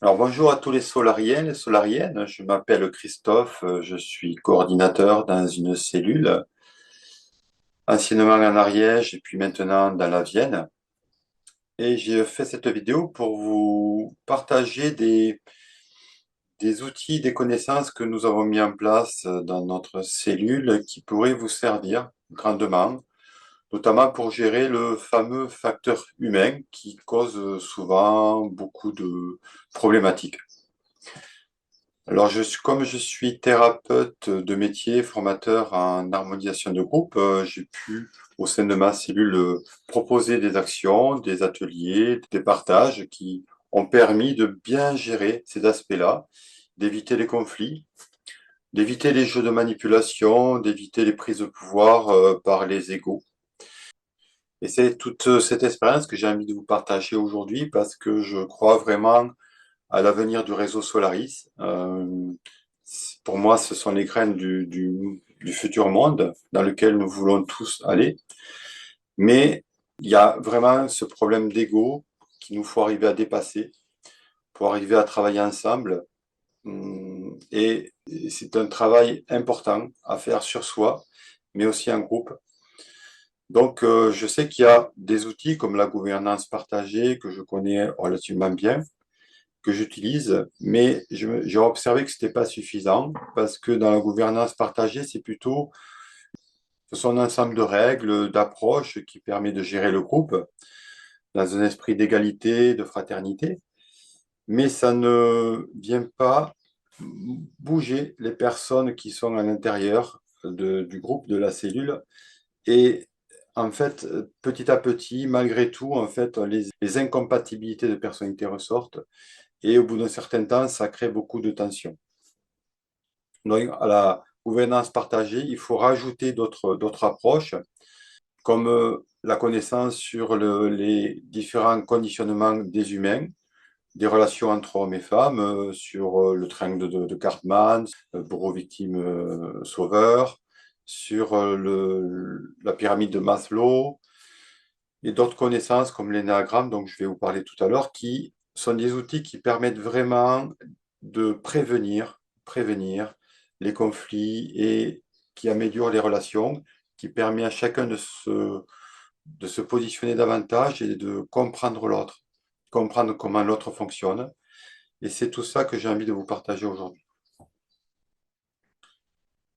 Alors bonjour à tous les solariens et solariennes, je m'appelle Christophe, je suis coordinateur dans une cellule, anciennement en Ariège et puis maintenant dans la Vienne. Et j'ai fait cette vidéo pour vous partager des outils, des connaissances que nous avons mis en place dans notre cellule qui pourraient vous servir grandement, notamment pour gérer le fameux facteur humain qui cause souvent beaucoup de problématiques. Alors, comme je suis thérapeute de métier, formateur en harmonisation de groupe, j'ai pu, au sein de ma cellule, proposer des actions, des ateliers, des partages qui ont permis de bien gérer ces aspects-là, d'éviter les conflits, d'éviter les jeux de manipulation, d'éviter les prises de pouvoir, par les égos. Et c'est toute cette expérience que j'ai envie de vous partager aujourd'hui parce que je crois vraiment à l'avenir du réseau Solaris. Pour moi, ce sont les graines du futur monde dans lequel nous voulons tous aller. Mais il y a vraiment ce problème d'ego qu'il nous faut arriver à dépasser pour arriver à travailler ensemble. Et c'est un travail important à faire sur soi, mais aussi en groupe. Donc, je sais qu'il y a des outils comme la gouvernance partagée que je connais relativement bien, que j'utilise, mais j'ai observé que c'était pas suffisant parce que dans la gouvernance partagée, ce sont un ensemble de règles, d'approches qui permet de gérer le groupe dans un esprit d'égalité, de fraternité, mais ça ne vient pas bouger les personnes qui sont à l'intérieur du groupe, de la cellule. Et en fait, petit à petit, malgré tout, en fait, les incompatibilités de personnalité ressortent. Et au bout d'un certain temps, ça crée beaucoup de tensions. Donc, à la gouvernance partagée, il faut rajouter d'autres approches, comme la connaissance sur les différents conditionnements des humains, des relations entre hommes et femmes, sur le triangle de Cartman, bourreau, victime, sauveur, sur la pyramide de Maslow, et d'autres connaissances comme l'énéagramme, dont je vais vous parler tout à l'heure, qui sont des outils qui permettent vraiment de prévenir les conflits et qui améliorent les relations, qui permet à chacun de se positionner davantage et de comprendre l'autre, comprendre comment l'autre fonctionne. Et c'est tout ça que j'ai envie de vous partager aujourd'hui.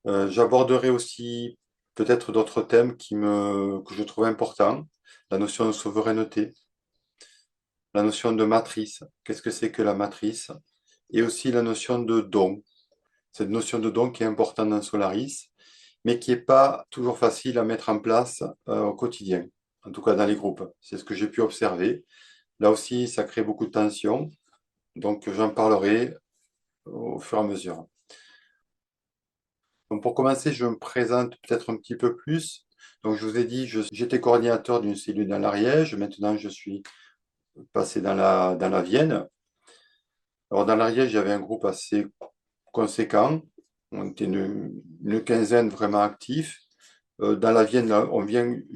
J'aborderai aussi peut-être d'autres thèmes que je trouve importants, la notion de souveraineté, la notion de matrice, qu'est-ce que c'est que la matrice, et aussi la notion de don. Cette notion de don qui est importante dans Solaris, mais qui n'est pas toujours facile à mettre en place au quotidien, en tout cas dans les groupes. C'est ce que j'ai pu observer. Là aussi, ça crée beaucoup de tensions, donc j'en parlerai au fur et à mesure. Donc pour commencer, je me présente peut-être un petit peu plus. Donc je vous ai dit, j'étais coordinateur d'une cellule dans l'Ariège, maintenant je suis passé dans la Vienne. Alors dans l'Ariège, j'avais un groupe assez conséquent. On était une quinzaine vraiment actifs. Dans la Vienne, là, je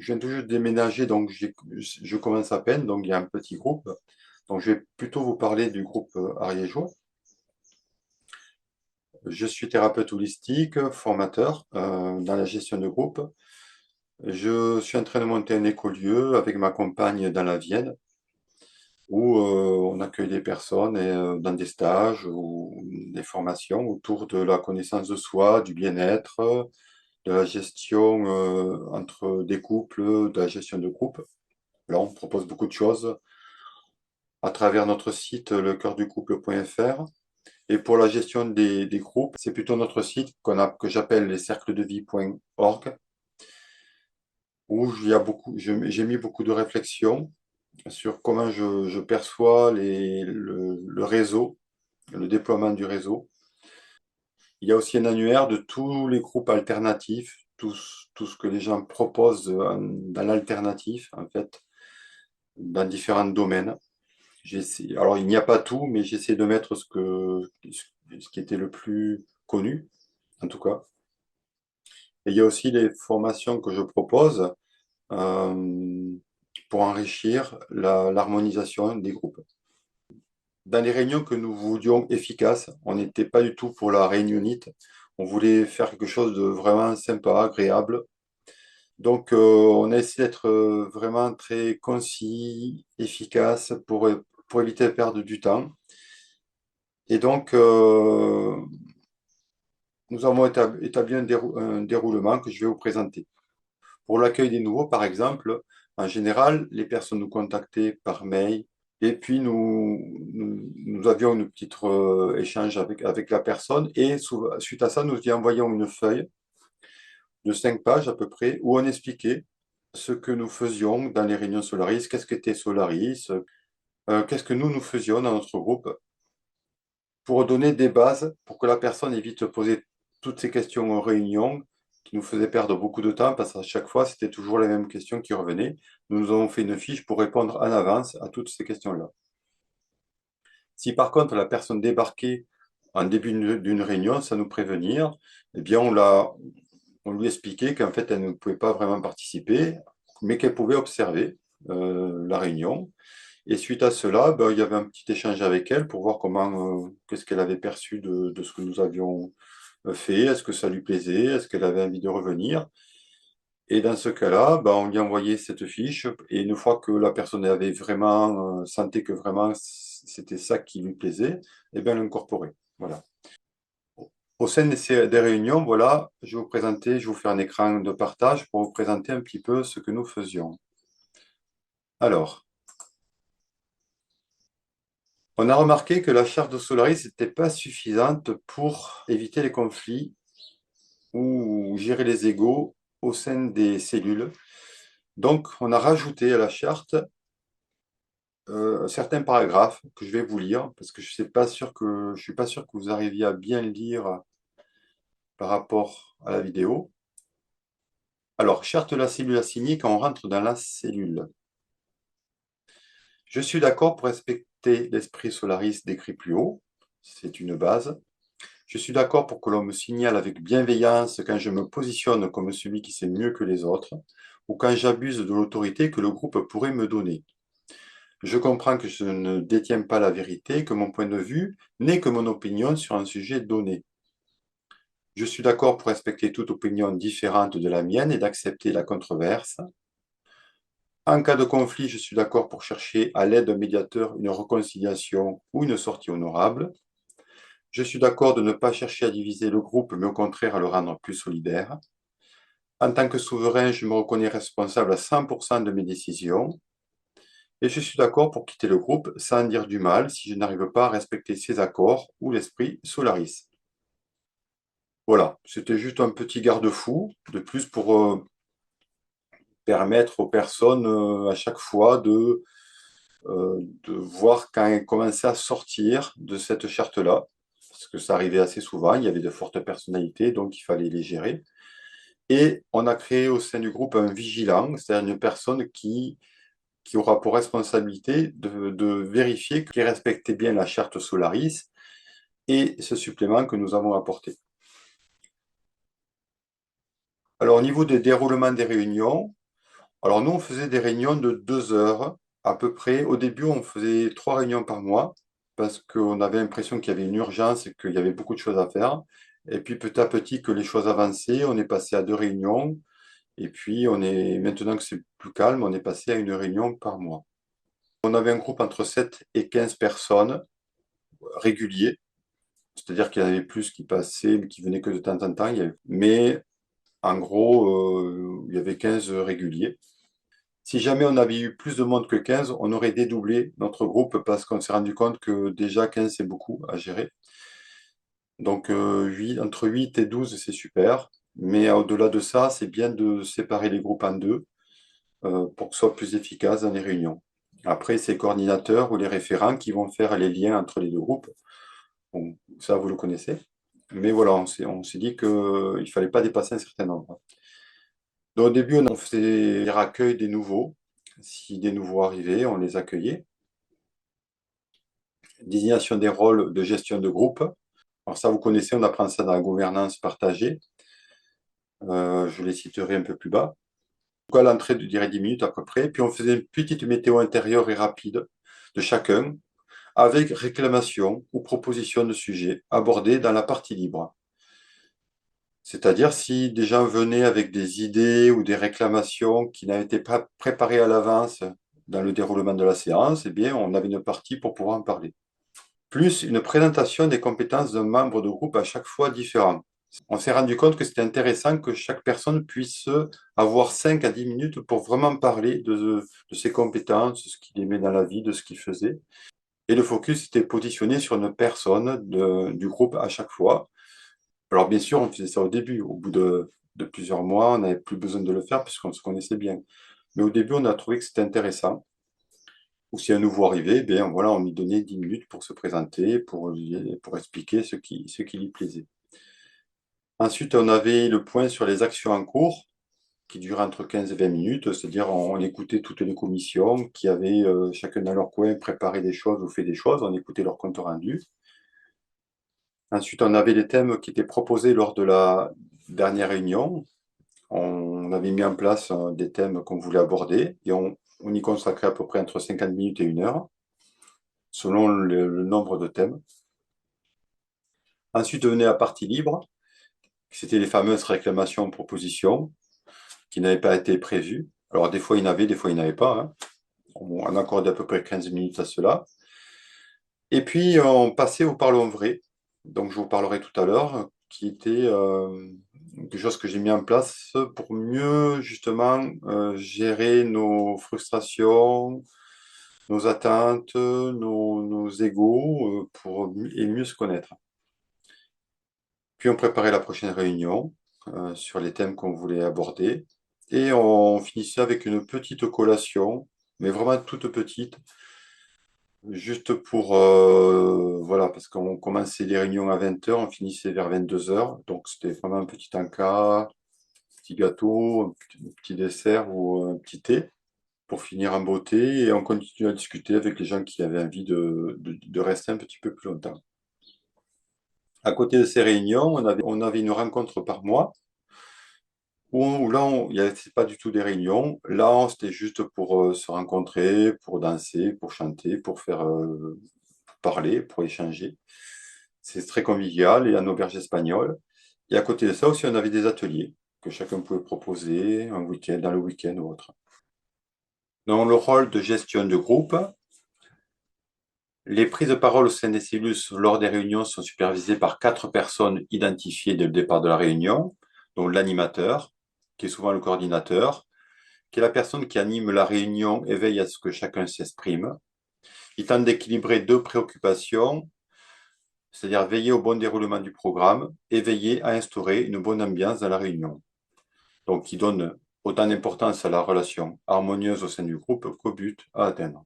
viens toujours de déménager, donc je commence à peine, donc il y a un petit groupe. Donc je vais plutôt vous parler du groupe ariégeois. Je suis thérapeute holistique, formateur dans la gestion de groupe. Je suis en train de monter un écolieu avec ma compagne dans la Vienne, où on accueille des personnes dans des stages ou des formations autour de la connaissance de soi, du bien-être, de la gestion entre des couples, de la gestion de groupe. Là, on propose beaucoup de choses à travers notre site lecoeurdoucouple.fr. Et pour la gestion des groupes, c'est plutôt notre site que j'appelle lescercledevie.org, où j'ai mis beaucoup de réflexions sur comment je perçois le réseau, le déploiement du réseau. Il y a aussi un annuaire de tous les groupes alternatifs, tout ce que les gens proposent dans l'alternatif, en fait, dans différents domaines. Alors, il n'y a pas tout, mais j'essaie de mettre ce qui était le plus connu, en tout cas. Et il y a aussi les formations que je propose pour enrichir l'harmonisation des groupes. dans les réunions que nous voulions efficaces. On n'était pas du tout pour la réunionnite. On voulait faire quelque chose de vraiment sympa, agréable. Donc, on a essayé d'être vraiment très concis, efficace pour éviter de perdre du temps. Et donc, nous avons établi un déroulement que je vais vous présenter. Pour l'accueil des nouveaux, par exemple, en général, les personnes nous contactaient par mail et puis nous avions une petite échange avec la personne et suite à ça, nous lui envoyions une feuille de 5 pages à peu près où on expliquait ce que nous faisions dans les réunions Solaris, qu'est-ce qu'était Solaris, qu'est-ce que nous faisions dans notre groupe pour donner des bases pour que la personne évite de poser toutes ces questions en réunion qui nous faisaient perdre beaucoup de temps parce qu'à chaque fois, c'était toujours les mêmes questions qui revenaient. Nous avons fait une fiche pour répondre en avance à toutes ces questions-là. Si par contre la personne débarquait en début d'une réunion sans nous prévenir, eh bien on lui expliquait qu'en fait elle ne pouvait pas vraiment participer, mais qu'elle pouvait observer la réunion. Et suite à cela, ben, il y avait un petit échange avec elle pour voir qu'est-ce qu'elle avait perçu de ce que nous avions fait, est-ce que ça lui plaisait, est-ce qu'elle avait envie de revenir. Et dans ce cas-là, ben, on lui envoyait cette fiche et une fois que la personne avait vraiment sentait que vraiment c'était ça qui lui plaisait, et bien l'incorporer. Voilà. Au sein des réunions, voilà, je vais vous faire un écran de partage pour vous présenter un petit peu ce que nous faisions. Alors, on a remarqué que la charte de Solaris n'était pas suffisante pour éviter les conflits ou gérer les égos au sein des cellules. Donc, on a rajouté à la charte certains paragraphes que je vais vous lire parce que je suis pas sûr que vous arriviez à bien lire par rapport à la vidéo. Alors, charte de la cellule assignée quand on rentre dans la cellule. Je suis d'accord pour respecter l'esprit Solaris décrit plus haut. C'est une base. Je suis d'accord pour que l'on me signale avec bienveillance quand je me positionne comme celui qui sait mieux que les autres ou quand j'abuse de l'autorité que le groupe pourrait me donner. Je comprends que je ne détiens pas la vérité, que mon point de vue n'est que mon opinion sur un sujet donné. Je suis d'accord pour respecter toute opinion différente de la mienne et d'accepter la controverse. En cas de conflit, je suis d'accord pour chercher à l'aide d'un médiateur une réconciliation ou une sortie honorable. Je suis d'accord de ne pas chercher à diviser le groupe, mais au contraire à le rendre plus solidaire. En tant que souverain, je me reconnais responsable à 100% de mes décisions. Et je suis d'accord pour quitter le groupe sans dire du mal si je n'arrive pas à respecter ces accords ou l'esprit Solaris. Voilà, c'était juste un petit garde-fou de plus pour permettre aux personnes à chaque fois de voir quand elles commençaient à sortir de cette charte-là, parce que ça arrivait assez souvent, il y avait de fortes personnalités, donc il fallait les gérer. Et on a créé au sein du groupe un vigilant, c'est-à-dire une personne qui aura pour responsabilité de vérifier qu'elle respectait bien la charte Solaris et ce supplément que nous avons apporté. Alors, au niveau des déroulements des réunions, alors nous, on faisait des réunions de 2 heures à peu près. Au début, on faisait 3 réunions par mois parce qu'on avait l'impression qu'il y avait une urgence et qu'il y avait beaucoup de choses à faire. Et puis petit à petit, que les choses avançaient, on est passé à 2 réunions. Et puis, maintenant que c'est plus calme, on est passé à une réunion par mois. On avait un groupe entre 7 et 15 personnes réguliers, c'est-à-dire qu'il y en avait plus qui passaient, mais qui venaient que de temps en temps. Mais en gros, il y avait 15 réguliers. Si jamais on avait eu plus de monde que 15, on aurait dédoublé notre groupe parce qu'on s'est rendu compte que déjà 15, c'est beaucoup à gérer. Donc entre 8 et 12, c'est super. Mais au-delà de ça, c'est bien de séparer les groupes en deux pour que ce soit plus efficace dans les réunions. Après, c'est les coordinateurs ou les référents qui vont faire les liens entre les deux groupes. Bon, ça, vous le connaissez. Mais voilà, on s'est dit qu'il ne fallait pas dépasser un certain nombre. Donc, au début, on faisait les accueils des nouveaux. Si des nouveaux arrivaient, on les accueillait. Désignation des rôles de gestion de groupe. Alors ça, vous connaissez, on apprend ça dans la gouvernance partagée. Je les citerai un peu plus bas. Donc, à l'entrée, je dirais 10 minutes à peu près. Puis on faisait une petite météo intérieure et rapide de chacun, avec réclamation ou proposition de sujet abordés dans la partie libre. C'est-à-dire si des gens venaient avec des idées ou des réclamations qui n'avaient été pas préparées à l'avance dans le déroulement de la séance, eh bien, on avait une partie pour pouvoir en parler. Plus une présentation des compétences d'un membre de groupe à chaque fois différent. On s'est rendu compte que c'était intéressant que chaque personne puisse avoir 5 à 10 minutes pour vraiment parler de ses compétences, de ce qu'il aimait dans la vie, de ce qu'il faisait. Et le focus était positionné sur une personne du groupe à chaque fois. Alors bien sûr, on faisait ça au début. Au bout de plusieurs mois, on n'avait plus besoin de le faire puisqu'on se connaissait bien. Mais au début, on a trouvé que c'était intéressant. Ou si un nouveau arrivait, bien voilà, on lui donnait 10 minutes pour se présenter, pour expliquer ce qui lui plaisait. Ensuite, on avait le point sur les actions en cours, qui durait entre 15 et 20 minutes, c'est-à-dire on écoutait toutes les commissions qui avaient chacun dans leur coin préparé des choses ou fait des choses, on écoutait leur compte rendu. Ensuite, on avait les thèmes qui étaient proposés lors de la dernière réunion. On avait mis en place des thèmes qu'on voulait aborder et on y consacrait à peu près entre 50 minutes et 1 heure, selon le nombre de thèmes. Ensuite venait la partie libre, c'était les fameuses réclamations-propositions qui n'avaient pas été prévues. Alors des fois il y en avait, des fois il n'y en avait pas, hein. On accordait à peu près 15 minutes à cela. Et puis on passait au parlons vrai, donc je vous parlerai tout à l'heure, qui était quelque chose que j'ai mis en place pour mieux justement gérer nos frustrations, nos attentes, nos égos, et mieux se connaître. Puis on préparait la prochaine réunion sur les thèmes qu'on voulait aborder. Et on finissait avec une petite collation, mais vraiment toute petite, juste pour, voilà, parce qu'on commençait les réunions à 20 heures, on finissait vers 22 heures. Donc c'était vraiment un petit encas, petit gâteau, un petit dessert ou un petit thé pour finir en beauté. Et on continue à discuter avec les gens qui avaient envie de rester un petit peu plus longtemps. À côté de ces réunions, on avait une rencontre par mois où là, il n'y avait pas du tout des réunions. Là, c'était juste pour se rencontrer, pour danser, pour chanter, pour parler, pour échanger. C'est très convivial et en auberge espagnole. Et à côté de ça aussi, on avait des ateliers que chacun pouvait proposer un week-end, dans le week-end ou autre. Dans le rôle de gestion de groupe, les prises de parole au sein des cellules lors des réunions sont supervisées par 4 personnes identifiées dès le départ de la réunion, dont l'animateur, qui est souvent le coordinateur, qui est la personne qui anime la réunion et veille à ce que chacun s'exprime. Il tente d'équilibrer deux préoccupations, c'est-à-dire veiller au bon déroulement du programme et veiller à instaurer une bonne ambiance dans la réunion. Donc, il donne autant d'importance à la relation harmonieuse au sein du groupe qu'au but à atteindre.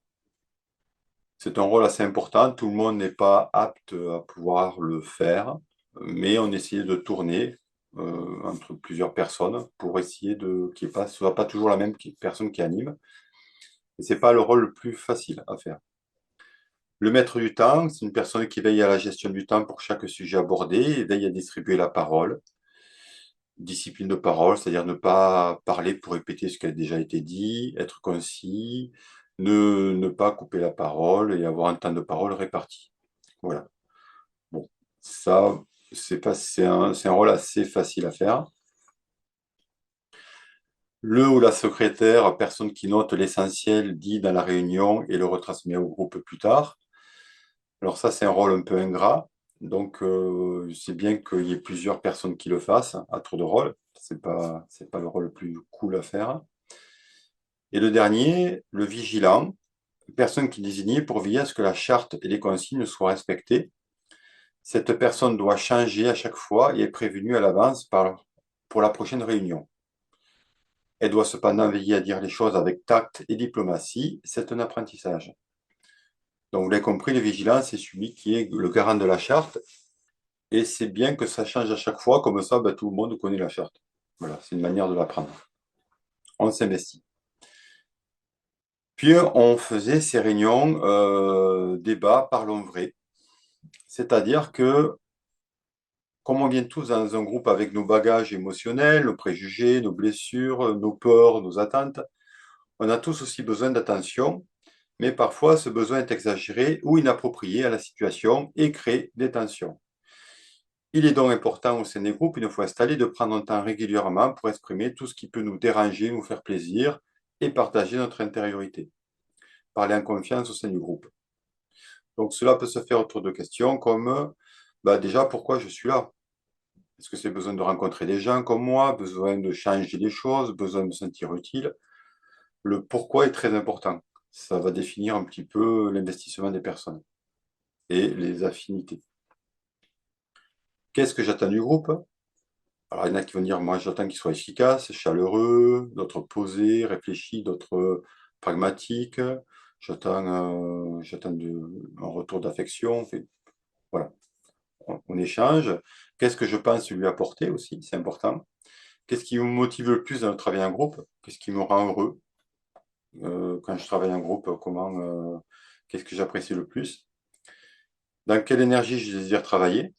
C'est un rôle assez important, tout le monde n'est pas apte à pouvoir le faire, mais on essaie de tourner entre plusieurs personnes pour essayer qu'il ne soit pas toujours la même personne qui anime. Et ce n'est pas le rôle le plus facile à faire. Le maître du temps, c'est une personne qui veille à la gestion du temps pour chaque sujet abordé et veille à distribuer la parole. Discipline de parole, c'est-à-dire ne pas parler pour répéter ce qui a déjà été dit, être concis, ne pas couper la parole et avoir un temps de parole réparti. Voilà. Bon, ça, c'est un rôle assez facile à faire. Le ou la secrétaire, personne qui note l'essentiel dit dans la réunion et le retransmet au groupe plus tard. Alors ça, c'est un rôle un peu ingrat. Donc, c'est bien qu'il y ait plusieurs personnes qui le fassent à tour de rôle. C'est pas le rôle le plus cool à faire. Et le dernier, le vigilant, personne qui est désignée pour veiller à ce que la charte et les consignes soient respectées. Cette personne doit changer à chaque fois et est prévenue à l'avance pour la prochaine réunion. Elle doit cependant veiller à dire les choses avec tact et diplomatie. C'est un apprentissage. Donc, vous l'avez compris, le vigilant, c'est celui qui est le garant de la charte. Et c'est bien que ça change à chaque fois, comme ça, tout le monde connaît la charte. Voilà, c'est une manière de l'apprendre. On s'investit. Puis, on faisait ces réunions, débat, parlons vrai. C'est-à-dire que, comme on vient tous dans un groupe avec nos bagages émotionnels, nos préjugés, nos blessures, nos peurs, nos attentes, on a tous aussi besoin d'attention, mais parfois ce besoin est exagéré ou inapproprié à la situation et crée des tensions. Il est donc important au sein des groupes, une fois installés, de prendre un temps régulièrement pour exprimer tout ce qui peut nous déranger, nous faire plaisir et partager notre intériorité. Parler en confiance au sein du groupe. Donc cela peut se faire autour de questions comme déjà pourquoi je suis là? Est-ce que c'est besoin de rencontrer des gens comme moi, besoin de changer des choses, besoin de me sentir utile? Le pourquoi est très important. Ça va définir un petit peu l'investissement des personnes et les affinités. Qu'est-ce que j'attends du groupe? Alors, il y en a qui vont dire, moi, j'attends qu'il soit efficace, chaleureux, d'autres posés, réfléchis, d'autres pragmatiques. J'attends un retour d'affection. Voilà, on échange. Qu'est-ce que je pense lui apporter aussi? C'est important. Qu'est-ce qui me motive le plus dans le travail en groupe? Qu'est-ce qui me rend heureux? Quand je travaille en groupe, qu'est-ce que j'apprécie le plus? Dans quelle énergie je désire travailler?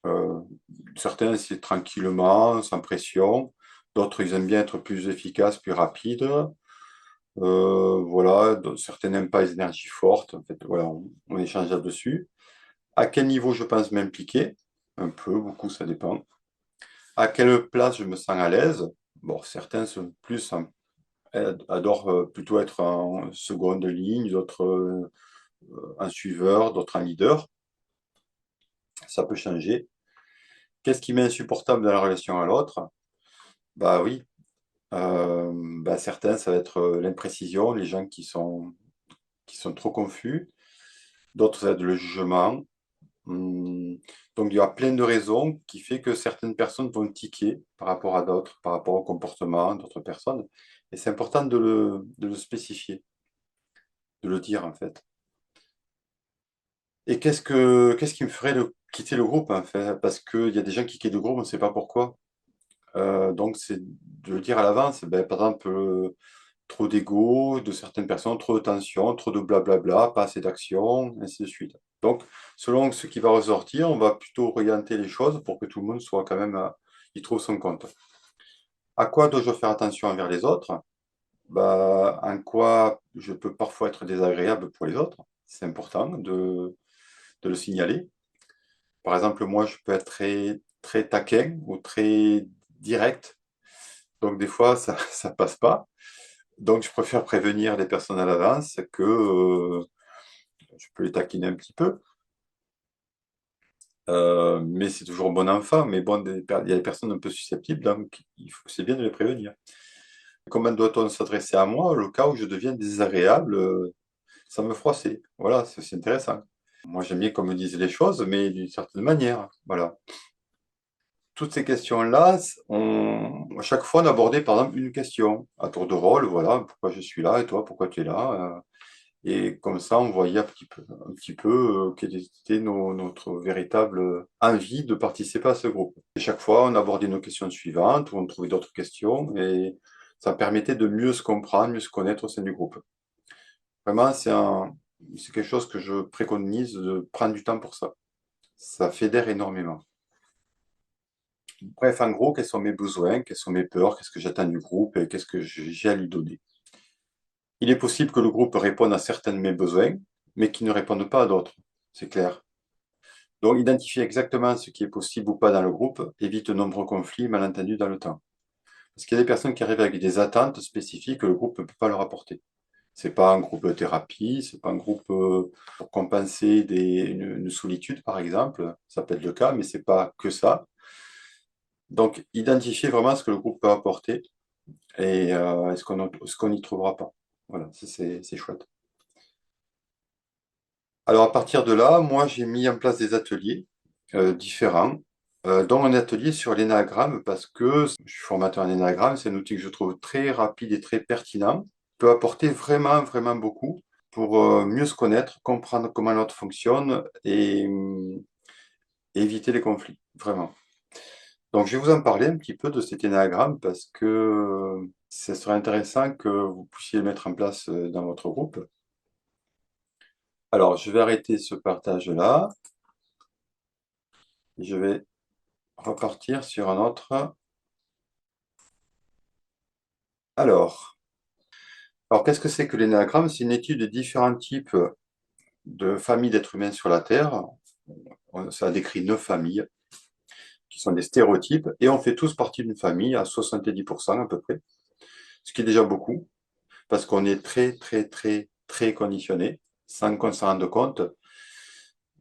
Euh, Certains, c'est tranquillement, sans pression. D'autres, ils aiment bien être plus efficaces, plus rapides. Voilà, certains n'aiment pas les énergies fortes. En fait, voilà, on échange là-dessus. À quel niveau je pense m'impliquer? Un peu, beaucoup, ça dépend. À quelle place je me sens à l'aise? Bon, certains sont adorent plutôt être en seconde ligne, d'autres en suiveur, d'autres en leader. Ça peut changer. Qu'est-ce qui m'est insupportable dans la relation à l'autre? Bah oui, certains, ça va être l'imprécision, les gens qui sont trop confus. D'autres, ça va être le jugement. Hum, Donc, il y a plein de raisons qui fait que certaines personnes vont tiquer par rapport à d'autres, par rapport au comportement d'autres personnes. Et c'est important de le spécifier, de le dire en fait. Et qu'est-ce qui me ferait quitter le groupe en fait? Parce qu'il y a des gens qui quittent le groupe, on ne sait pas pourquoi. Donc, c'est de le dire à l'avance. Ben, par exemple, trop d'ego de certaines personnes, trop de tension, trop de blablabla, pas assez d'action, ainsi de suite. Donc, selon ce qui va ressortir, on va plutôt orienter les choses pour que tout le monde soit quand même, y trouve son compte. À quoi dois-je faire attention envers les autres? En quoi je peux parfois être désagréable pour les autres? C'est important de le signaler. Par exemple, moi, je peux être très taquin ou très direct. Donc, des fois, ça passe pas. Donc, je préfère prévenir les personnes à l'avance que je peux les taquiner un petit peu. Mais c'est toujours bon enfant. Mais bon, il y a des personnes un peu susceptibles, donc c'est bien de les prévenir. Comment doit-on s'adresser à moi le cas où je deviens désagréable, ça me froisser? Voilà, c'est intéressant. Moi, j'aime bien qu'on me dise les choses, mais d'une certaine manière. Voilà. Toutes ces questions-là, à chaque fois, on abordait par exemple une question à tour de rôle. Voilà, pourquoi je suis là et toi, pourquoi tu es là? Et comme ça, on voyait un petit peu quelle était notre véritable envie de participer à ce groupe. Et chaque fois, on abordait nos questions suivantes, ou on trouvait d'autres questions, et ça permettait de mieux se comprendre, mieux se connaître au sein du groupe. Vraiment, c'est quelque chose que je préconise de prendre du temps pour ça. Ça fédère énormément. Bref, en gros, quels sont mes besoins, quelles sont mes peurs, qu'est-ce que j'attends du groupe et qu'est-ce que j'ai à lui donner. Il est possible que le groupe réponde à certains de mes besoins, mais qu'il ne réponde pas à d'autres. C'est clair. Donc, identifier exactement ce qui est possible ou pas dans le groupe évite de nombreux conflits et malentendus dans le temps. Parce qu'il y a des personnes qui arrivent avec des attentes spécifiques que le groupe ne peut pas leur apporter. C'est pas un groupe de thérapie, c'est pas un groupe pour compenser une solitude, par exemple. Ça peut être le cas, mais c'est pas que ça. Donc, identifier vraiment ce que le groupe peut apporter et ce qu'on n'y trouvera pas. Voilà, ça c'est chouette. Alors à partir de là, moi j'ai mis en place des ateliers différents, dont un atelier sur l'énagramme parce que je suis formateur en énagramme, c'est un outil que je trouve très rapide et très pertinent, peut apporter vraiment vraiment beaucoup pour mieux se connaître, comprendre comment l'autre fonctionne et éviter les conflits, vraiment. Donc je vais vous en parler un petit peu de cet énagramme parce que ce serait intéressant que vous puissiez le mettre en place dans votre groupe. Alors je vais arrêter ce partage-là. Je vais repartir sur un autre. Alors, Alors, qu'est-ce que c'est que l'énéagramme? C'est une étude de différents types de familles d'êtres humains sur la Terre. Ça décrit 9 familles qui sont des stéréotypes et on fait tous partie d'une famille à 70% à peu près, ce qui est déjà beaucoup parce qu'on est très, très, très, très conditionné sans qu'on s'en rende compte.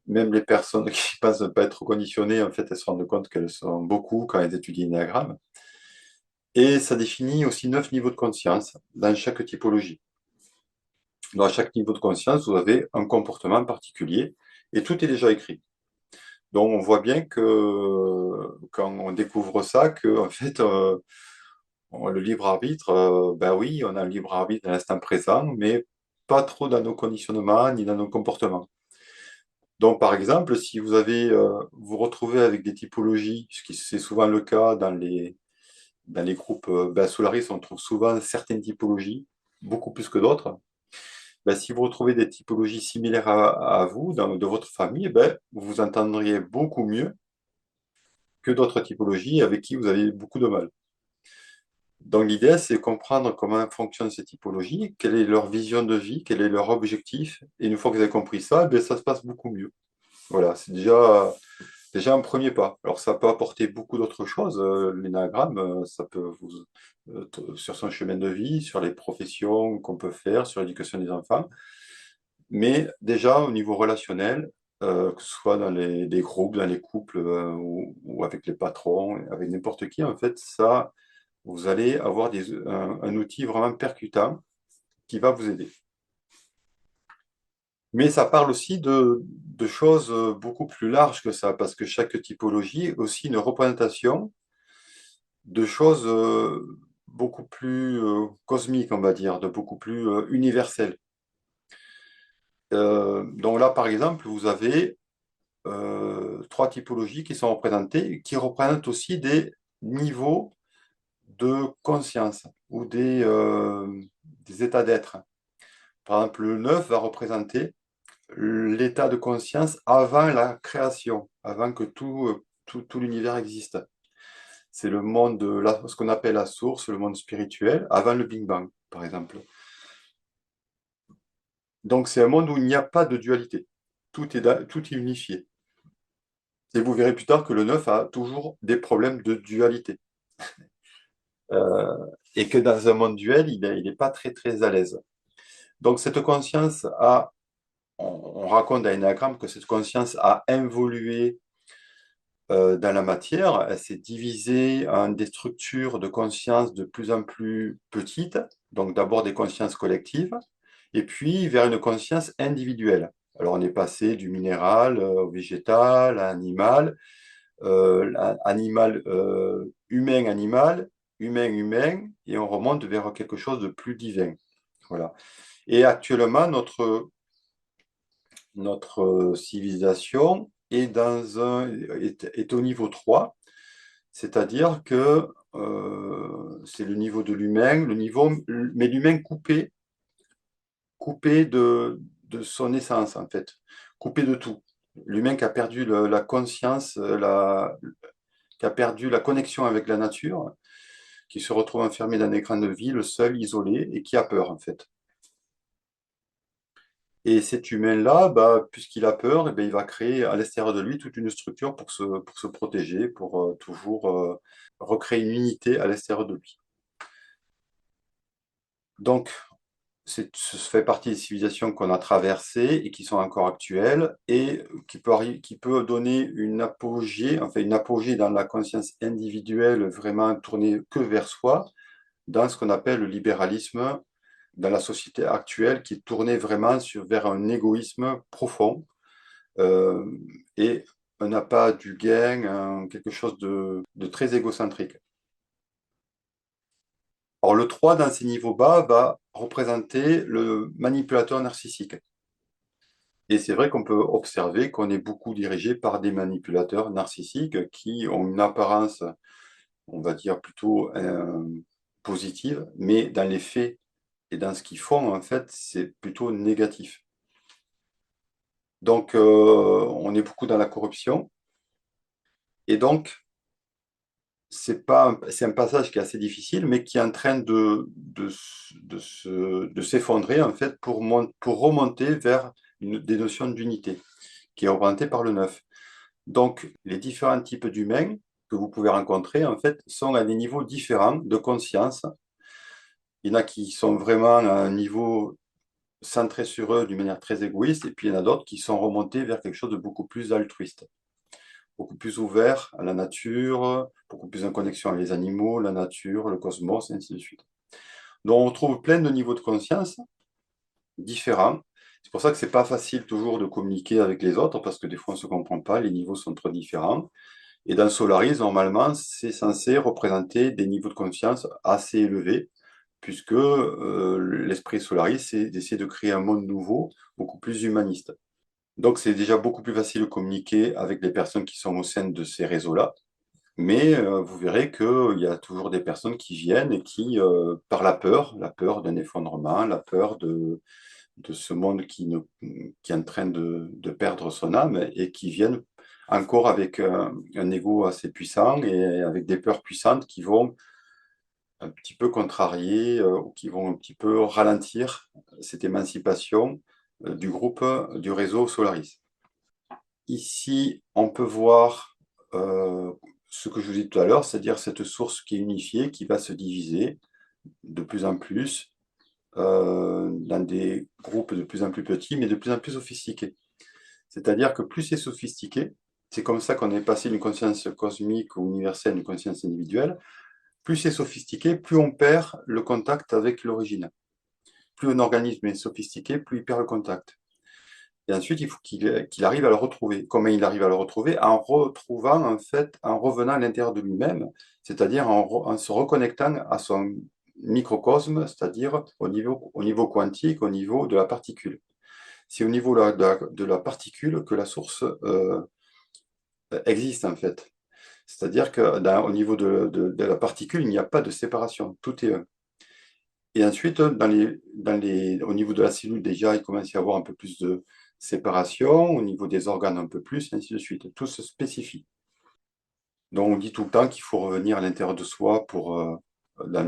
Même les personnes qui pensent ne pas être conditionnées, en fait, elles se rendent compte qu'elles sont beaucoup quand elles étudient l'énéagramme. Et ça définit aussi 9 niveaux de conscience dans chaque typologie. Dans chaque niveau de conscience, vous avez un comportement particulier et tout est déjà écrit. Donc, on voit bien que quand on découvre ça, que en fait, le libre arbitre, ben oui, on a le libre arbitre à l'instant présent, mais pas trop dans nos conditionnements ni dans nos comportements. Donc, par exemple, si vous avez, vous retrouvez avec des typologies, ce qui c'est souvent le cas dans les groupes ben, Solaris, on trouve souvent certaines typologies, beaucoup plus que d'autres. Ben, si vous retrouvez des typologies similaires à vous, de votre famille, ben, vous vous entendriez beaucoup mieux que d'autres typologies avec qui vous avez beaucoup de mal. Donc l'idée, c'est comprendre comment fonctionnent ces typologies, quelle est leur vision de vie, quel est leur objectif. Et une fois que vous avez compris ça, ben, ça se passe beaucoup mieux. Voilà, c'est déjà un premier pas. Alors ça peut apporter beaucoup d'autres choses. L'énagramme, ça peut vous, sur son chemin de vie, sur les professions qu'on peut faire, sur l'éducation des enfants. Mais déjà, au niveau relationnel, que ce soit dans les groupes, dans les couples ou avec les patrons, avec n'importe qui, en fait, ça, vous allez avoir un outil vraiment percutant qui va vous aider. Mais ça parle aussi de choses beaucoup plus larges que ça, parce que chaque typologie est aussi une représentation de choses beaucoup plus cosmiques, on va dire, de beaucoup plus universelles. Donc là, par exemple, vous avez 3 typologies qui sont représentées, qui représentent aussi des niveaux de conscience ou des états d'être. Par exemple, le 9 va représenter l'état de conscience avant la création, avant que tout l'univers existe. C'est le monde ce qu'on appelle la source, le monde spirituel, avant le Big Bang, par exemple. Donc c'est un monde où il n'y a pas de dualité. Tout est unifié. Et vous verrez plus tard que le 9 a toujours des problèmes de dualité. Euh, et que dans un monde duel, il n'est pas très très à l'aise. Donc cette conscience on raconte dans l'énagramme que cette conscience a évolué dans la matière, elle s'est divisée en des structures de conscience de plus en plus petites, donc d'abord des consciences collectives, et puis vers une conscience individuelle. Alors on est passé du minéral au végétal, à animal, animal humain-animal, humain-humain, et on remonte vers quelque chose de plus divin. Voilà. Et actuellement, notre civilisation est au niveau 3, c'est-à-dire que c'est le niveau de l'humain, mais l'humain coupé de son essence, en fait, coupé de tout. L'humain qui a perdu la conscience, qui a perdu la connexion avec la nature, qui se retrouve enfermé dans des grandes villes, seul, isolé, et qui a peur, en fait. Et cet humain-là, bah, puisqu'il a peur, eh ben, il va créer à l'extérieur de lui toute une structure pour se protéger, pour toujours recréer une unité à l'extérieur de lui. Donc, ça fait partie des civilisations qu'on a traversées et qui sont encore actuelles et qui peut donner une apogée, enfin une apogée dans la conscience individuelle vraiment tournée que vers soi, dans ce qu'on appelle le libéralisme dans la société actuelle, qui est tournée vraiment vers un égoïsme profond euh, et un appât du gain, quelque chose de très égocentrique. Or, le 3 dans ces niveaux bas va représenter le manipulateur narcissique. Et c'est vrai qu'on peut observer qu'on est beaucoup dirigé par des manipulateurs narcissiques qui ont une apparence, on va dire, plutôt positive, mais dans les faits et dans ce qu'ils font, en fait, c'est plutôt négatif. Donc, on est beaucoup dans la corruption. Et donc, c'est un passage qui est assez difficile, mais qui est en train de s'effondrer, en fait, pour remonter vers des notions d'unité, qui est représentée par le 9. Donc, les différents types d'humains que vous pouvez rencontrer, en fait, sont à des niveaux différents de conscience. Il y en a qui sont vraiment à un niveau centré sur eux d'une manière très égoïste, et puis il y en a d'autres qui sont remontés vers quelque chose de beaucoup plus altruiste, beaucoup plus ouvert à la nature, beaucoup plus en connexion avec les animaux, la nature, le cosmos, et ainsi de suite. Donc on trouve plein de niveaux de conscience différents. C'est pour ça que c'est pas facile toujours de communiquer avec les autres, parce que des fois on ne se comprend pas, les niveaux sont trop différents. Et dans Solaris, normalement, c'est censé représenter des niveaux de conscience assez élevés, puisque l'esprit Solaris, c'est d'essayer de créer un monde nouveau, beaucoup plus humaniste. Donc c'est déjà beaucoup plus facile de communiquer avec les personnes qui sont au sein de ces réseaux-là. Mais vous verrez qu'il y a toujours des personnes qui viennent et qui, par la peur d'un effondrement, la peur de ce monde qui est en train de perdre son âme, et qui viennent encore avec un ego assez puissant et avec des peurs puissantes qui vont un petit peu contrarier ou qui vont un petit peu ralentir cette émancipation du groupe, du réseau Solaris. Ici, on peut voir ce que je vous ai dit tout à l'heure, c'est-à-dire cette source qui est unifiée, qui va se diviser de plus en plus dans des groupes de plus en plus petits, mais de plus en plus sophistiqués. C'est-à-dire que plus c'est sophistiqué, c'est comme ça qu'on est passé d'une conscience cosmique ou universelle à une conscience individuelle, plus c'est sophistiqué, plus on perd le contact avec l'origine. Plus un organisme est sophistiqué, plus il perd le contact. Et ensuite, il faut qu'il arrive à le retrouver. Comment il arrive à le retrouver? En retrouvant, en fait, en revenant à l'intérieur de lui-même, c'est-à-dire en se reconnectant à son microcosme, c'est-à-dire au niveau quantique, au niveau de la particule. C'est au niveau de la particule que la source existe, en fait. C'est-à-dire qu'au niveau de la particule, il n'y a pas de séparation, tout est un. Et ensuite, au niveau de la cellule, déjà, il commence à y avoir un peu plus de séparation, au niveau des organes un peu plus, et ainsi de suite. Tout se spécifie. Donc, on dit tout le temps qu'il faut revenir à l'intérieur de soi dans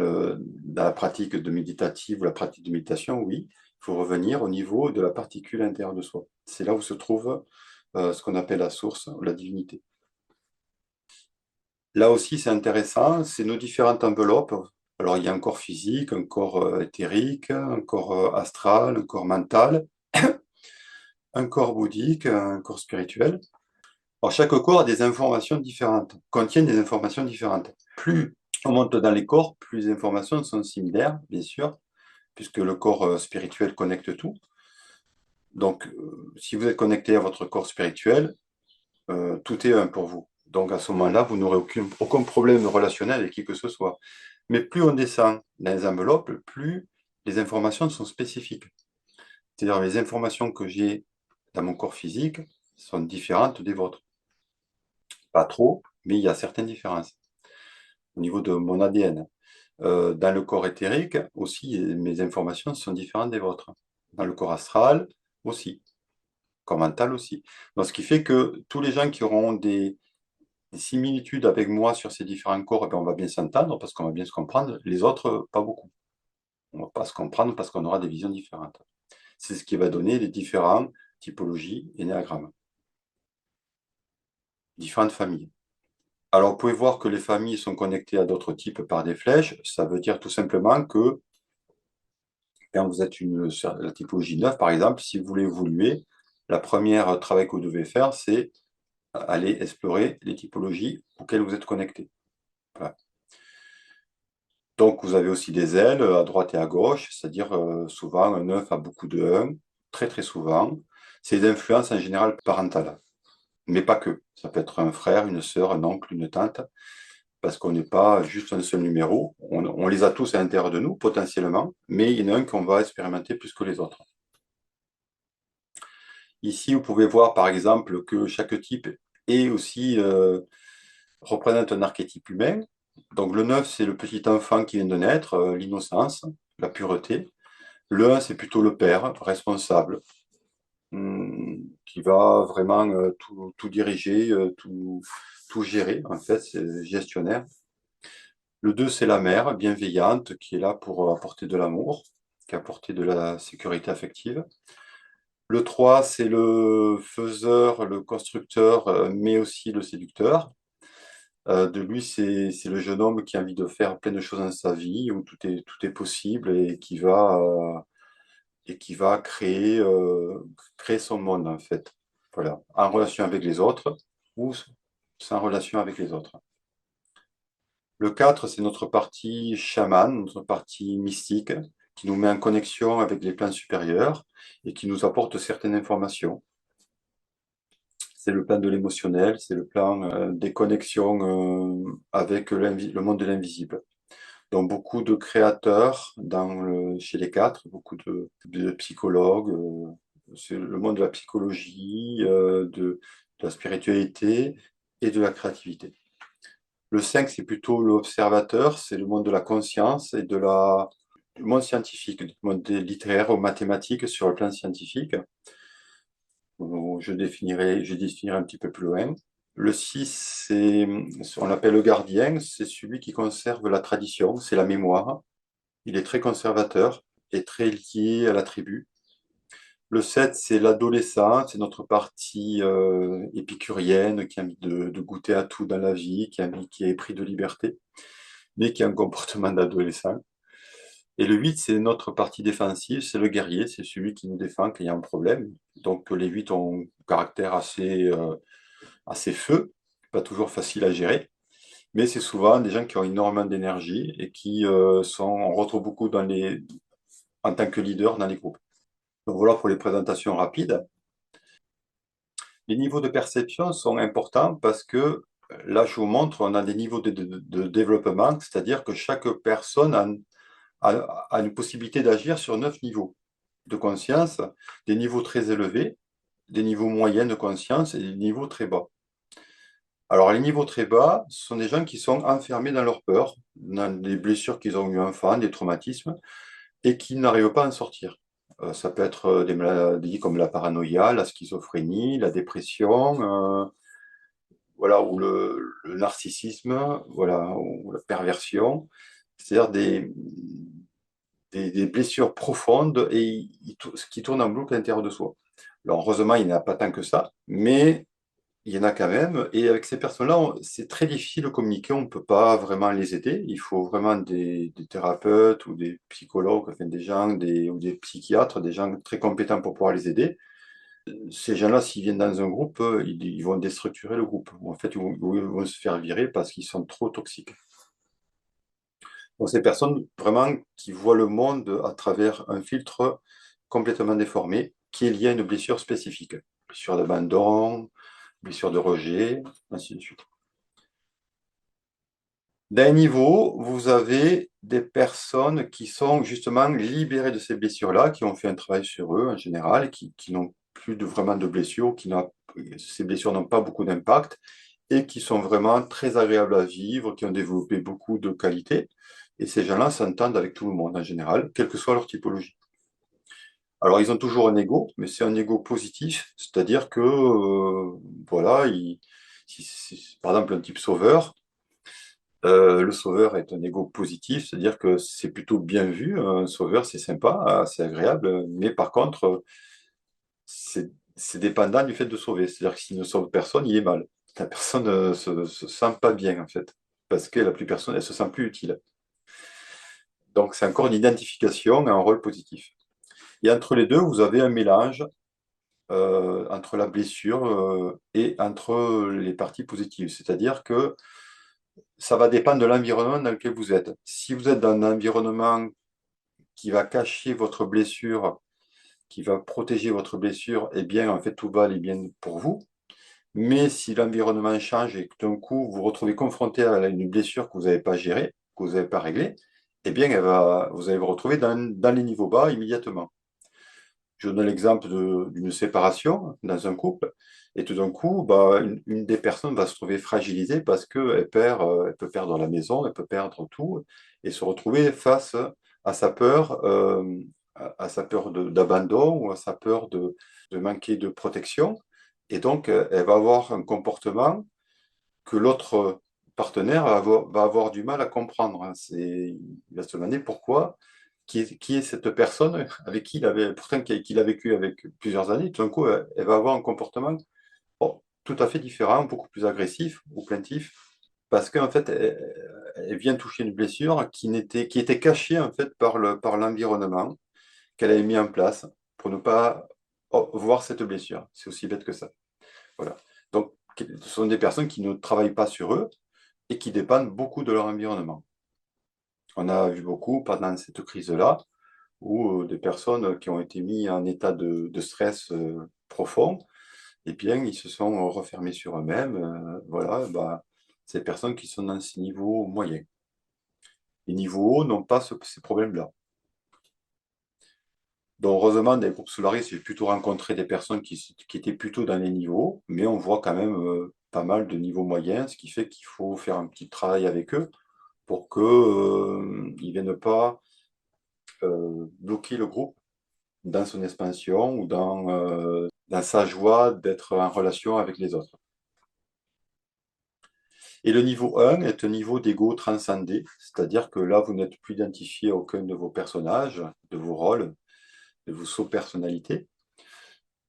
la pratique de méditative ou la pratique de méditation, oui, il faut revenir au niveau de la particule intérieure de soi. C'est là où se trouve ce qu'on appelle la source, la divinité. Là aussi, c'est intéressant, c'est nos différentes enveloppes. Alors, il y a un corps physique, un corps éthérique, un corps astral, un corps mental, un corps bouddhique, un corps spirituel. Alors, chaque corps a des informations différentes, contient des informations différentes. Plus on monte dans les corps, plus les informations sont similaires, bien sûr, puisque le corps spirituel connecte tout. Donc, si vous êtes connecté à votre corps spirituel, tout est un pour vous. Donc, à ce moment-là, vous n'aurez aucun problème relationnel avec qui que ce soit. Mais plus on descend dans les enveloppes, plus les informations sont spécifiques. C'est-à-dire les informations que j'ai dans mon corps physique sont différentes des vôtres. Pas trop, mais il y a certaines différences au niveau de mon ADN. Dans le corps éthérique aussi, mes informations sont différentes des vôtres. Dans le corps astral aussi, corps mental aussi. Donc, ce qui fait que tous les gens qui auront des similitudes avec moi sur ces différents corps, eh bien, on va bien s'entendre parce qu'on va bien se comprendre. Les autres, pas beaucoup. On ne va pas se comprendre parce qu'on aura des visions différentes. C'est ce qui va donner les différentes typologies énéagrammes, différentes familles. Alors, vous pouvez voir que les familles sont connectées à d'autres types par des flèches. Ça veut dire tout simplement que quand vous êtes la typologie 9, par exemple, si vous voulez évoluer, la première travail que vous devez faire, c'est aller explorer les typologies auxquelles vous êtes connecté. Voilà. Donc, vous avez aussi des ailes à droite et à gauche, c'est-à-dire souvent un 9 a beaucoup de 1, très très souvent. C'est d'influence en général parentale, mais pas que. Ça peut être un frère, une sœur, un oncle, une tante, parce qu'on n'est pas juste un seul numéro. On les a tous à l'intérieur de nous, potentiellement, mais il y en a un qu'on va expérimenter plus que les autres. Ici, vous pouvez voir par exemple que chaque type est aussi représente un archétype humain. Donc le 9, c'est le petit enfant qui vient de naître, l'innocence, la pureté. Le 1, c'est plutôt le père, responsable, qui va vraiment tout diriger, tout gérer, en fait, c'est gestionnaire. Le 2, c'est la mère, bienveillante, qui est là pour apporter de l'amour, qui apporte de la sécurité affective. Le 3, c'est le faiseur, le constructeur, mais aussi le séducteur. De lui, c'est le jeune homme qui a envie de faire plein de choses dans sa vie, où tout est possible et qui va créer son monde, en fait. Voilà, en relation avec les autres ou sans relation avec les autres. Le 4, c'est notre partie chaman, notre partie mystique, qui nous met en connexion avec les plans supérieurs et qui nous apporte certaines informations. C'est le plan de l'émotionnel, c'est le plan des connexions avec le monde de l'invisible. Donc beaucoup de créateurs chez les quatre, beaucoup de psychologues, c'est le monde de la psychologie, de la spiritualité et de la créativité. Le 5, c'est plutôt l'observateur, c'est le monde de la conscience et du monde scientifique, du monde littéraire ou mathématique sur le plan scientifique. Je définirai un petit peu plus loin. Le 6, on l'appelle le gardien, c'est celui qui conserve la tradition, c'est la mémoire. Il est très conservateur et très lié à la tribu. Le 7, c'est l'adolescent, c'est notre partie épicurienne qui a envie de goûter à tout dans la vie, qui est pris de liberté, mais qui a un comportement d'adolescent. Et le 8, c'est notre partie défensive, c'est le guerrier, c'est celui qui nous défend quand il y a un problème. Donc les 8 ont un caractère assez feu, pas toujours facile à gérer, mais c'est souvent des gens qui ont énormément d'énergie et on retrouve beaucoup en tant que leader dans les groupes. Donc voilà pour les présentations rapides. Les niveaux de perception sont importants parce que là, je vous montre, on a des niveaux de développement, c'est-à-dire que chaque personne a une possibilité d'agir sur 9 niveaux de conscience, des niveaux très élevés, des niveaux moyens de conscience et des niveaux très bas. Alors, les niveaux très bas, ce sont des gens qui sont enfermés dans leur peur, dans des blessures qu'ils ont eues enfant, des traumatismes, et qui n'arrivent pas à en sortir. Ça peut être des maladies comme la paranoïa, la schizophrénie, la dépression, voilà, ou le narcissisme, voilà, ou la perversion, c'est-à-dire des blessures profondes qui tournent en boucle à l'intérieur de soi. Alors, heureusement, il n'y en a pas tant que ça, mais il y en a quand même. Et avec ces personnes-là, c'est très difficile de communiquer, on ne peut pas vraiment les aider. Il faut vraiment des thérapeutes ou des psychologues, enfin des gens, ou des psychiatres, des gens très compétents pour pouvoir les aider. Ces gens-là, s'ils viennent dans un groupe, ils vont déstructurer le groupe. En fait, ils vont se faire virer parce qu'ils sont trop toxiques. Donc, ces personnes vraiment qui voient le monde à travers un filtre complètement déformé, qui est lié à une blessure spécifique. Blessure d'abandon, blessure de rejet, ainsi de suite. D'un niveau, vous avez des personnes qui sont justement libérées de ces blessures-là, qui ont fait un travail sur eux en général, qui n'ont plus vraiment de blessures, ces blessures n'ont pas beaucoup d'impact et qui sont vraiment très agréables à vivre, qui ont développé beaucoup de qualités. Et ces gens-là s'entendent avec tout le monde en général, quelle que soit leur typologie. Alors, ils ont toujours un ego, mais c'est un ego positif, c'est-à-dire que, voilà, par exemple, un type sauveur, le sauveur est un ego positif, c'est-à-dire que c'est plutôt bien vu. Un sauveur, c'est sympa, c'est agréable, mais par contre, c'est dépendant du fait de sauver. C'est-à-dire que s'il ne sauve personne, il est mal. La personne ne se sent pas bien, en fait, parce que la plus personne, elle se sent plus utile. Donc, c'est encore une identification à un rôle positif. Et entre les deux, vous avez un mélange entre la blessure et entre les parties positives. C'est-à-dire que ça va dépendre de l'environnement dans lequel vous êtes. Si vous êtes dans un environnement qui va cacher votre blessure, qui va protéger votre blessure, eh bien, en fait, tout va aller bien pour vous. Mais si l'environnement change et que d'un coup, vous vous retrouvez confronté à une blessure que vous n'avez pas gérée, que vous n'avez pas réglée, eh bien, vous allez vous retrouver dans les niveaux bas immédiatement. Je donne l'exemple d'une séparation dans un couple, et tout d'un coup, bah, une des personnes va se trouver fragilisée parce elle peut perdre la maison, elle peut perdre tout, et se retrouver face à sa peur, à sa peur d'abandon ou à sa peur de manquer de protection. Et donc, elle va avoir un comportement que l'autre partenaire va avoir du mal à comprendre, hein. Il va se demander pourquoi, qui est cette personne avec qui il avait, pourtant qu'il a vécu avec plusieurs années, tout d'un coup, elle va avoir un comportement tout à fait différent, beaucoup plus agressif ou plaintif, parce qu'en fait, elle vient toucher une blessure qui était cachée en fait par l'environnement qu'elle avait mis en place pour ne pas voir cette blessure. C'est aussi bête que ça. Voilà. Donc, ce sont des personnes qui ne travaillent pas sur eux et qui dépendent beaucoup de leur environnement. On a vu beaucoup pendant cette crise-là où des personnes qui ont été mises en état de stress profond, eh bien, ils se sont refermés sur eux-mêmes. Voilà, bah, ces personnes qui sont dans ces niveaux moyens. Les niveaux hauts n'ont pas ces problèmes-là. Donc, heureusement, dans les groupes solaristes, j'ai plutôt rencontré des personnes qui étaient plutôt dans les niveaux, mais on voit quand même pas mal de niveaux moyens, ce qui fait qu'il faut faire un petit travail avec eux pour qu'ils ne viennent pas bloquer le groupe dans son expansion ou dans sa joie d'être en relation avec les autres. Et le niveau 1 est un niveau d'ego transcendé, c'est-à-dire que là, vous n'êtes plus identifié à aucun de vos personnages, de vos rôles, de vos sous-personnalités,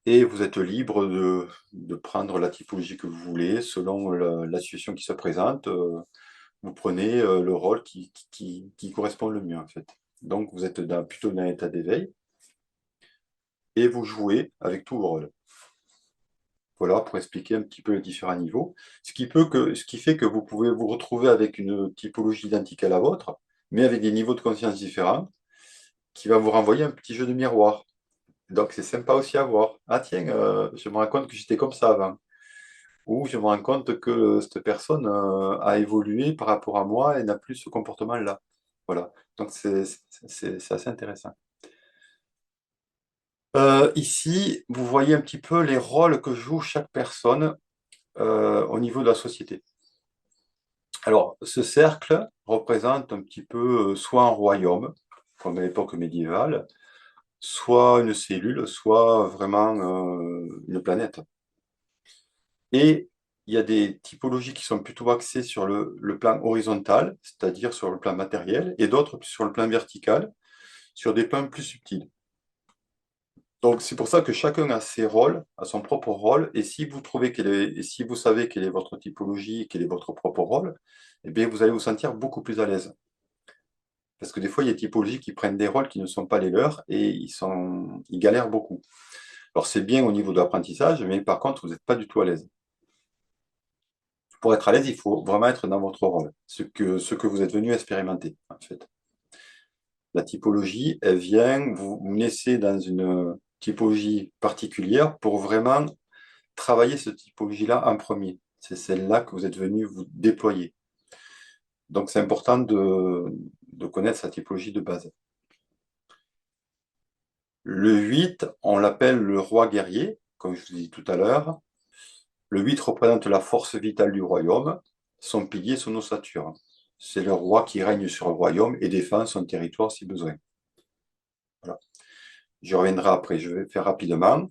et vous êtes libre de prendre la typologie que vous voulez selon la situation qui se présente. Vous prenez le rôle qui correspond le mieux, en fait. Donc, vous êtes plutôt dans un état d'éveil, et vous jouez avec tous vos rôles. Voilà, pour expliquer un petit peu les différents niveaux. Ce qui fait que vous pouvez vous retrouver avec une typologie identique à la vôtre, mais avec des niveaux de conscience différents, qui va vous renvoyer un petit jeu de miroir. Donc c'est sympa aussi à voir. Ah tiens, je me rends compte que j'étais comme ça avant. Ou je me rends compte que cette personne a évolué par rapport à moi et n'a plus ce comportement-là. Voilà. Donc c'est assez intéressant. Ici, vous voyez un petit peu les rôles que joue chaque personne au niveau de la société. Alors, ce cercle représente un petit peu soit un royaume, comme à l'époque médiévale, soit une cellule, soit vraiment une planète. Et il y a des typologies qui sont plutôt axées sur le plan horizontal, c'est-à-dire sur le plan matériel, et d'autres sur le plan vertical, sur des plans plus subtils. Donc, c'est pour ça que chacun a ses rôles, a son propre rôle, et si vous trouvez et si vous savez quelle est votre typologie, quel est votre propre rôle, eh bien, vous allez vous sentir beaucoup plus à l'aise. Parce que des fois, il y a des typologies qui prennent des rôles qui ne sont pas les leurs et ils galèrent beaucoup. Alors, c'est bien au niveau de l'apprentissage, mais par contre, vous n'êtes pas du tout à l'aise. Pour être à l'aise, il faut vraiment être dans votre rôle, ce que vous êtes venu expérimenter, en fait. La typologie, elle vient vous laisser dans une typologie particulière pour vraiment travailler cette typologie-là en premier. C'est celle-là que vous êtes venu vous déployer. Donc, c'est important de connaître sa typologie de base. Le 8, on l'appelle le roi guerrier, comme je vous ai dit tout à l'heure. Le 8 représente la force vitale du royaume. Son pilier, son ossature. C'est le roi qui règne sur le royaume et défend son territoire si besoin. Voilà. Je reviendrai après, je vais faire rapidement.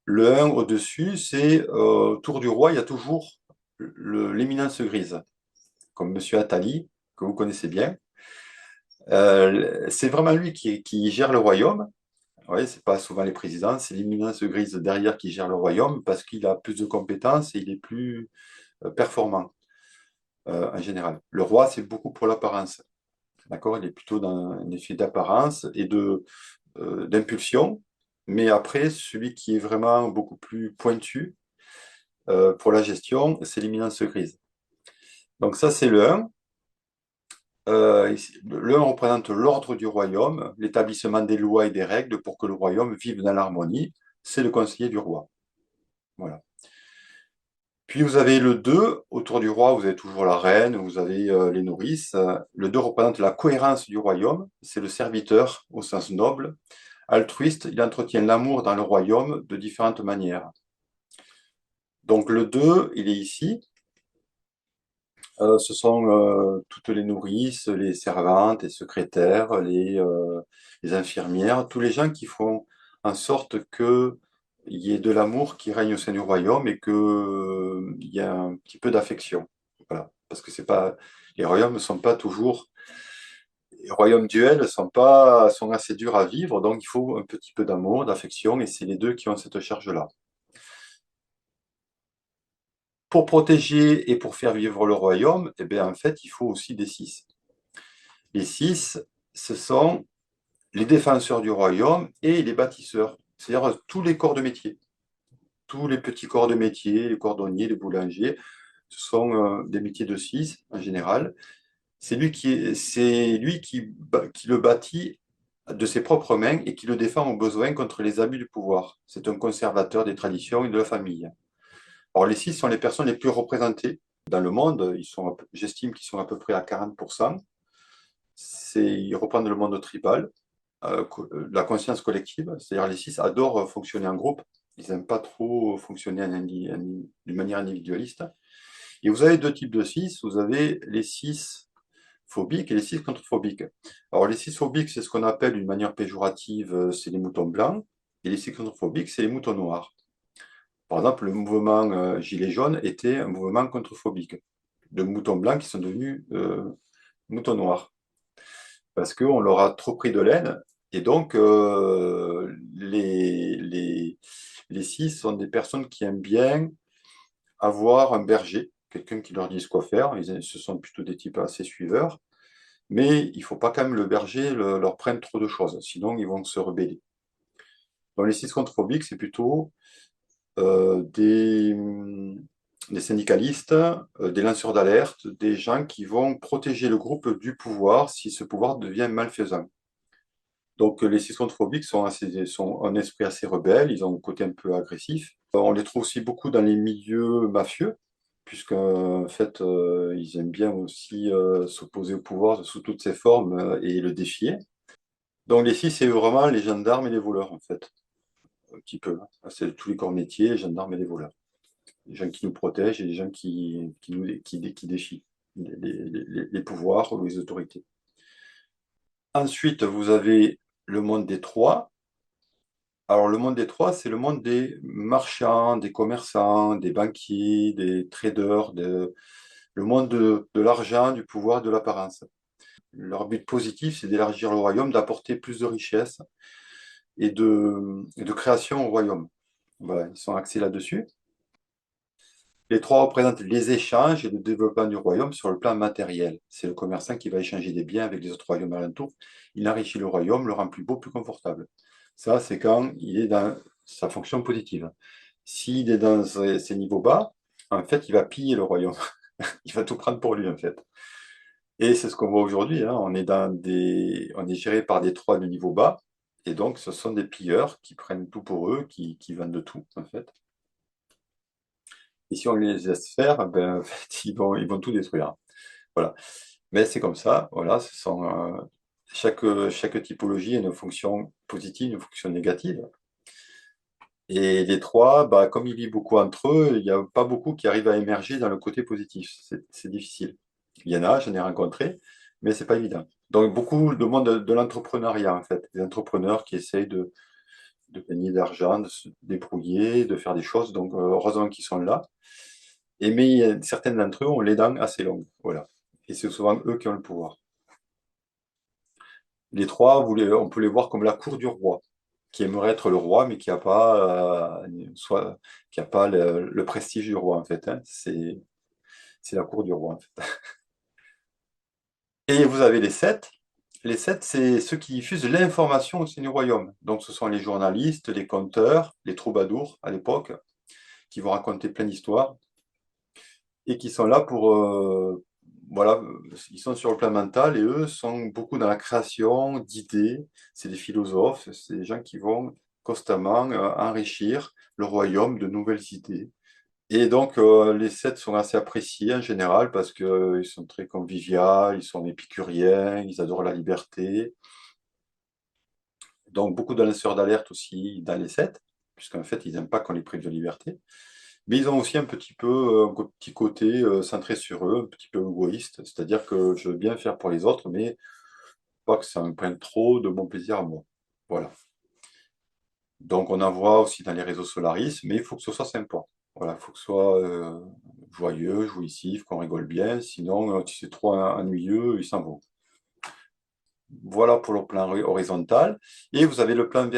Le 1 au-dessus, c'est autour du roi, il y a toujours l'éminence grise, comme Monsieur Attali, que vous connaissez bien. C'est vraiment lui qui gère le royaume. Oui, c'est pas souvent les présidents, c'est l'éminence grise derrière qui gère le royaume parce qu'il a plus de compétences et il est plus performant en général. Le roi, c'est beaucoup pour l'apparence. D'accord? Il est plutôt dans un effet d'apparence et d'impulsion. Mais après, celui qui est vraiment beaucoup plus pointu pour la gestion, c'est l'éminence grise. Donc ça, c'est le 1. Le 1 représente l'ordre du royaume, l'établissement des lois et des règles pour que le royaume vive dans l'harmonie. C'est le conseiller du roi. Voilà. Puis vous avez le 2, autour du roi, vous avez toujours la reine, vous avez les nourrices. Le 2 représente la cohérence du royaume, c'est le serviteur au sens noble. Altruiste, il entretient l'amour dans le royaume de différentes manières. Donc le 2, il est ici. Ce sont toutes les nourrices, les servantes, les secrétaires, les infirmières, tous les gens qui font en sorte qu'il y ait de l'amour qui règne au sein du royaume et qu'il y ait un petit peu d'affection. Voilà. parce que c'est pas, les royaumes ne sont pas toujours, les royaumes duels sont pas, sont assez durs à vivre, donc il faut un petit peu d'amour, d'affection, et c'est les deux qui ont cette charge-là. Pour protéger et pour faire vivre le royaume, eh bien, en fait, il faut aussi des six. Les six, ce sont les défenseurs du royaume et les bâtisseurs, c'est-à-dire tous les corps de métier. Tous les petits corps de métier, les cordonniers, les boulangers, ce sont des métiers de six en général. C'est lui qui le bâtit de ses propres mains et qui le défend au besoin contre les abus du pouvoir. C'est un conservateur des traditions et de la famille. Alors, les six sont les personnes les plus représentées dans le monde. J'estime qu'ils sont à peu près à 40%. Ils reprennent le monde tribal, la conscience collective. C'est-à-dire les six adorent fonctionner en groupe. Ils n'aiment pas trop fonctionner d'une manière individualiste. Et vous avez deux types de six. Vous avez les six phobiques et les six contre-phobiques. Alors, les six phobiques, c'est ce qu'on appelle d'une manière péjorative, c'est les moutons blancs. Et les six contre-phobiques, c'est les moutons noirs. Par exemple, le mouvement Gilets jaunes était un mouvement contre-phobique de moutons blancs qui sont devenus moutons noirs parce qu'on leur a trop pris de laine. Et donc, les six sont des personnes qui aiment bien avoir un berger, quelqu'un qui leur dise quoi faire. Ce sont plutôt des types assez suiveurs. Mais il ne faut pas quand même le berger leur prenne trop de choses, sinon ils vont se rebeller. Dans les six contre-phobiques, c'est plutôt euh, des, des syndicalistes, des lanceurs d'alerte, des gens qui vont protéger le groupe du pouvoir si ce pouvoir devient malfaisant. Donc les sismophobiques sont un esprit assez rebelle, ils ont un côté un peu agressif. On les trouve aussi beaucoup dans les milieux mafieux, puisque en fait, ils aiment bien aussi s'opposer au pouvoir sous toutes ses formes et le défier. Donc les six, c'est vraiment les gendarmes et les voleurs, en fait, un petit peu, hein. C'est tous les corps métiers, les gendarmes et les voleurs. Les gens qui nous protègent et les gens qui défient les pouvoirs ou les autorités. Ensuite, vous avez le monde des trois. Alors, le monde des trois, c'est le monde des marchands, des commerçants, des banquiers, des traders, le monde de l'argent, du pouvoir, de l'apparence. Leur but positif, c'est d'élargir le royaume, d'apporter plus de richesses et de création au royaume. Voilà, ils sont axés là-dessus. Les trois représentent les échanges et le développement du royaume sur le plan matériel. C'est le commerçant qui va échanger des biens avec les autres royaumes alentours. Il enrichit le royaume, le rend plus beau, plus confortable. Ça, c'est quand il est dans sa fonction positive. S'il est dans ses niveaux bas, en fait, il va piller le royaume. Il va tout prendre pour lui, en fait. Et c'est ce qu'on voit aujourd'hui, hein. On est géré par des trois de niveau bas. Et donc, ce sont des pilleurs qui prennent tout pour eux, qui vendent de tout, en fait. Et si on les laisse faire, ben, en fait, ils vont tout détruire. Voilà. Mais c'est comme ça. Voilà, chaque typologie a une fonction positive, une fonction négative. Et les trois, bah, comme ils vivent beaucoup entre eux, il n'y a pas beaucoup qui arrivent à émerger dans le côté positif. C'est difficile. Il y en a, j'en ai rencontré, mais c'est pas évident. Donc, beaucoup de monde de l'entrepreneuriat, en fait. Des entrepreneurs qui essayent de gagner d'argent, de se débrouiller, de faire des choses. Donc, heureusement qu'ils sont là. Mais certains d'entre eux ont les dents assez longues. Voilà. Et c'est souvent eux qui ont le pouvoir. Les trois, on peut les voir comme la cour du roi, qui aimerait être le roi, mais qui a pas le prestige du roi, en fait, hein. C'est la cour du roi, en fait. Et vous avez les sept. Les sept, c'est ceux qui diffusent l'information au sein du royaume. Donc, ce sont les journalistes, les conteurs, les troubadours à l'époque, qui vont raconter plein d'histoires et qui sont là voilà, ils sont sur le plan mental et eux sont beaucoup dans la création d'idées. C'est des philosophes, c'est des gens qui vont constamment enrichir le royaume de nouvelles idées. Et donc, les sept sont assez appréciés en général parce qu'ils sont très conviviaux, ils sont épicuriens, ils adorent la liberté. Donc, beaucoup de lanceurs d'alerte aussi dans les sept, puisqu'en fait, ils n'aiment pas qu'on les prive de liberté. Mais ils ont aussi un petit côté centré sur eux, un petit peu égoïste, c'est-à-dire que je veux bien faire pour les autres, mais pas que ça me prenne trop de mon plaisir à moi. Voilà. Donc on en voit aussi dans les réseaux Solaris, mais il faut que ce soit sympa. Voilà, il faut que ce soit joyeux, jouissif, qu'on rigole bien. Sinon, si c'est trop ennuyeux, ils s'en vont. Voilà pour le plan horizontal. Et vous avez le plan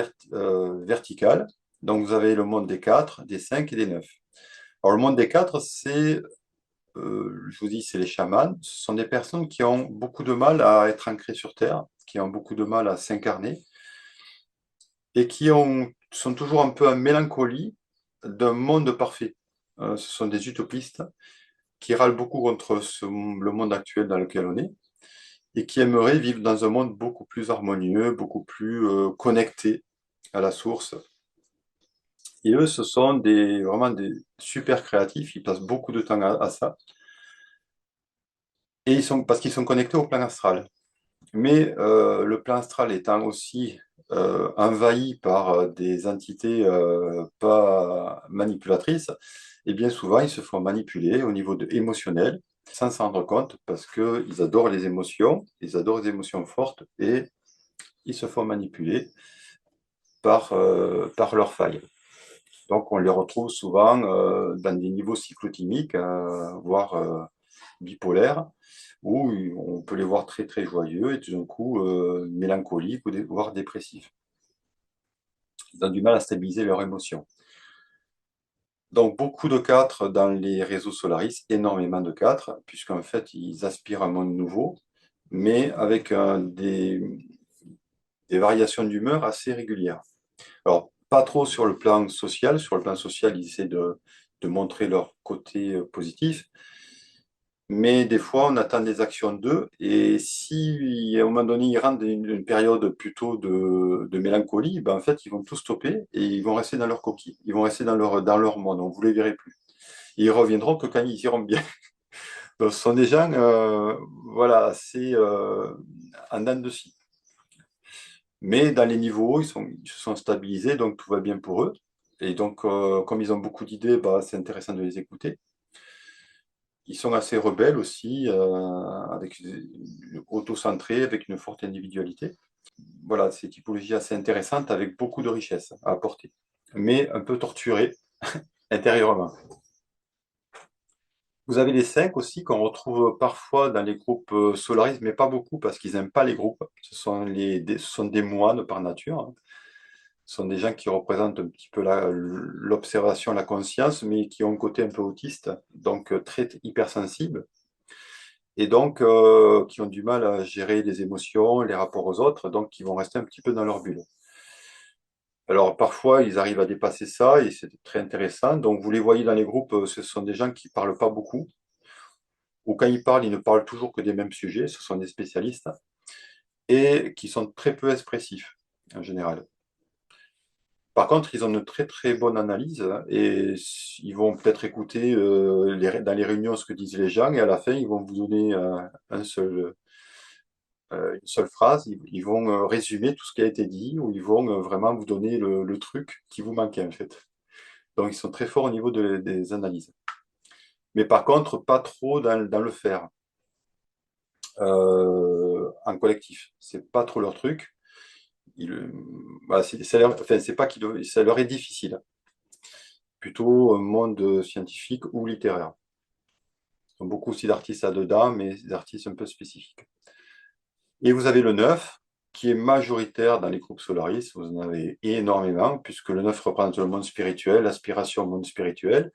vertical. Donc, vous avez le monde des 4, des 5 et des 9. Alors, le monde des 4, je vous dis, c'est les chamans. Ce sont des personnes qui ont beaucoup de mal à être ancrées sur Terre, qui ont beaucoup de mal à s'incarner et sont toujours un peu en mélancolie d'un monde parfait. Ce sont des utopistes qui râlent beaucoup contre le monde actuel dans lequel on est et qui aimeraient vivre dans un monde beaucoup plus harmonieux, beaucoup plus connecté à la source. Et eux, ce sont vraiment des super créatifs, ils passent beaucoup de temps à ça, et parce qu'ils sont connectés au plan astral. Mais le plan astral étant aussi envahi par des entités pas manipulatrices, et bien souvent ils se font manipuler au niveau émotionnel sans s'en rendre compte parce qu'ils adorent les émotions, ils adorent les émotions fortes et ils se font manipuler par leurs failles. Donc on les retrouve souvent dans des niveaux cyclotimiques, voire bipolaires, où on peut les voir très très joyeux et tout d'un coup mélancoliques ou voire dépressifs. Ils ont du mal à stabiliser leurs émotions. Donc beaucoup de 4 dans les réseaux Solaris, énormément de 4, puisqu'en fait ils aspirent à un monde nouveau, mais avec des variations d'humeur assez régulières. Alors, pas trop sur le plan social. Sur le plan social, ils essaient de montrer leur côté positif. Mais des fois, on attend des actions d'eux. Et si, à un moment donné, ils rentrent dans une période plutôt de mélancolie, ben, en fait, ils vont tout stopper et ils vont rester dans leur coquille. Ils vont rester dans leur monde. On ne vous les verrez plus. Et ils reviendront que quand ils iront bien. Donc, ce sont des gens, voilà, assez en dents de scie. Mais dans les niveaux, ils se sont stabilisés, donc tout va bien pour eux. Et donc, comme ils ont beaucoup d'idées, bah, c'est intéressant de les écouter. Ils sont assez rebelles aussi, auto-centrés, avec une forte individualité. Voilà, c'est une typologie assez intéressante avec beaucoup de richesses à apporter, mais un peu torturés intérieurement. Vous avez les 5 aussi qu'on retrouve parfois dans les groupes solaristes, mais pas beaucoup parce qu'ils n'aiment pas les groupes. Ce sont des moines par nature, hein. Ce sont des gens qui représentent un petit peu l'observation, la conscience, mais qui ont un côté un peu autiste, donc très hypersensible, et donc qui ont du mal à gérer les émotions, les rapports aux autres, donc qui vont rester un petit peu dans leur bulle. Alors parfois, ils arrivent à dépasser ça et c'est très intéressant. Donc vous les voyez dans les groupes, ce sont des gens qui parlent pas beaucoup, ou quand ils parlent, ils ne parlent toujours que des mêmes sujets, ce sont des spécialistes, et qui sont très peu expressifs en général. Par contre, ils ont une très très bonne analyse et ils vont peut-être écouter dans les réunions ce que disent les gens et à la fin, ils vont vous donner une seule phrase. Ils vont résumer tout ce qui a été dit ou ils vont vraiment vous donner le truc qui vous manquait en fait. Donc, ils sont très forts au niveau des analyses. Mais par contre, pas trop dans le faire en collectif. C'est pas trop leur truc. Voilà, enfin, c'est pas ça leur est difficile. Plutôt monde scientifique ou littéraire. Il y a beaucoup aussi d'artistes là-dedans, mais des artistes un peu spécifiques. Et vous avez le 9, qui est majoritaire dans les groupes Solaris. Vous en avez énormément, puisque le 9 représente le monde spirituel, l'aspiration au monde spirituel.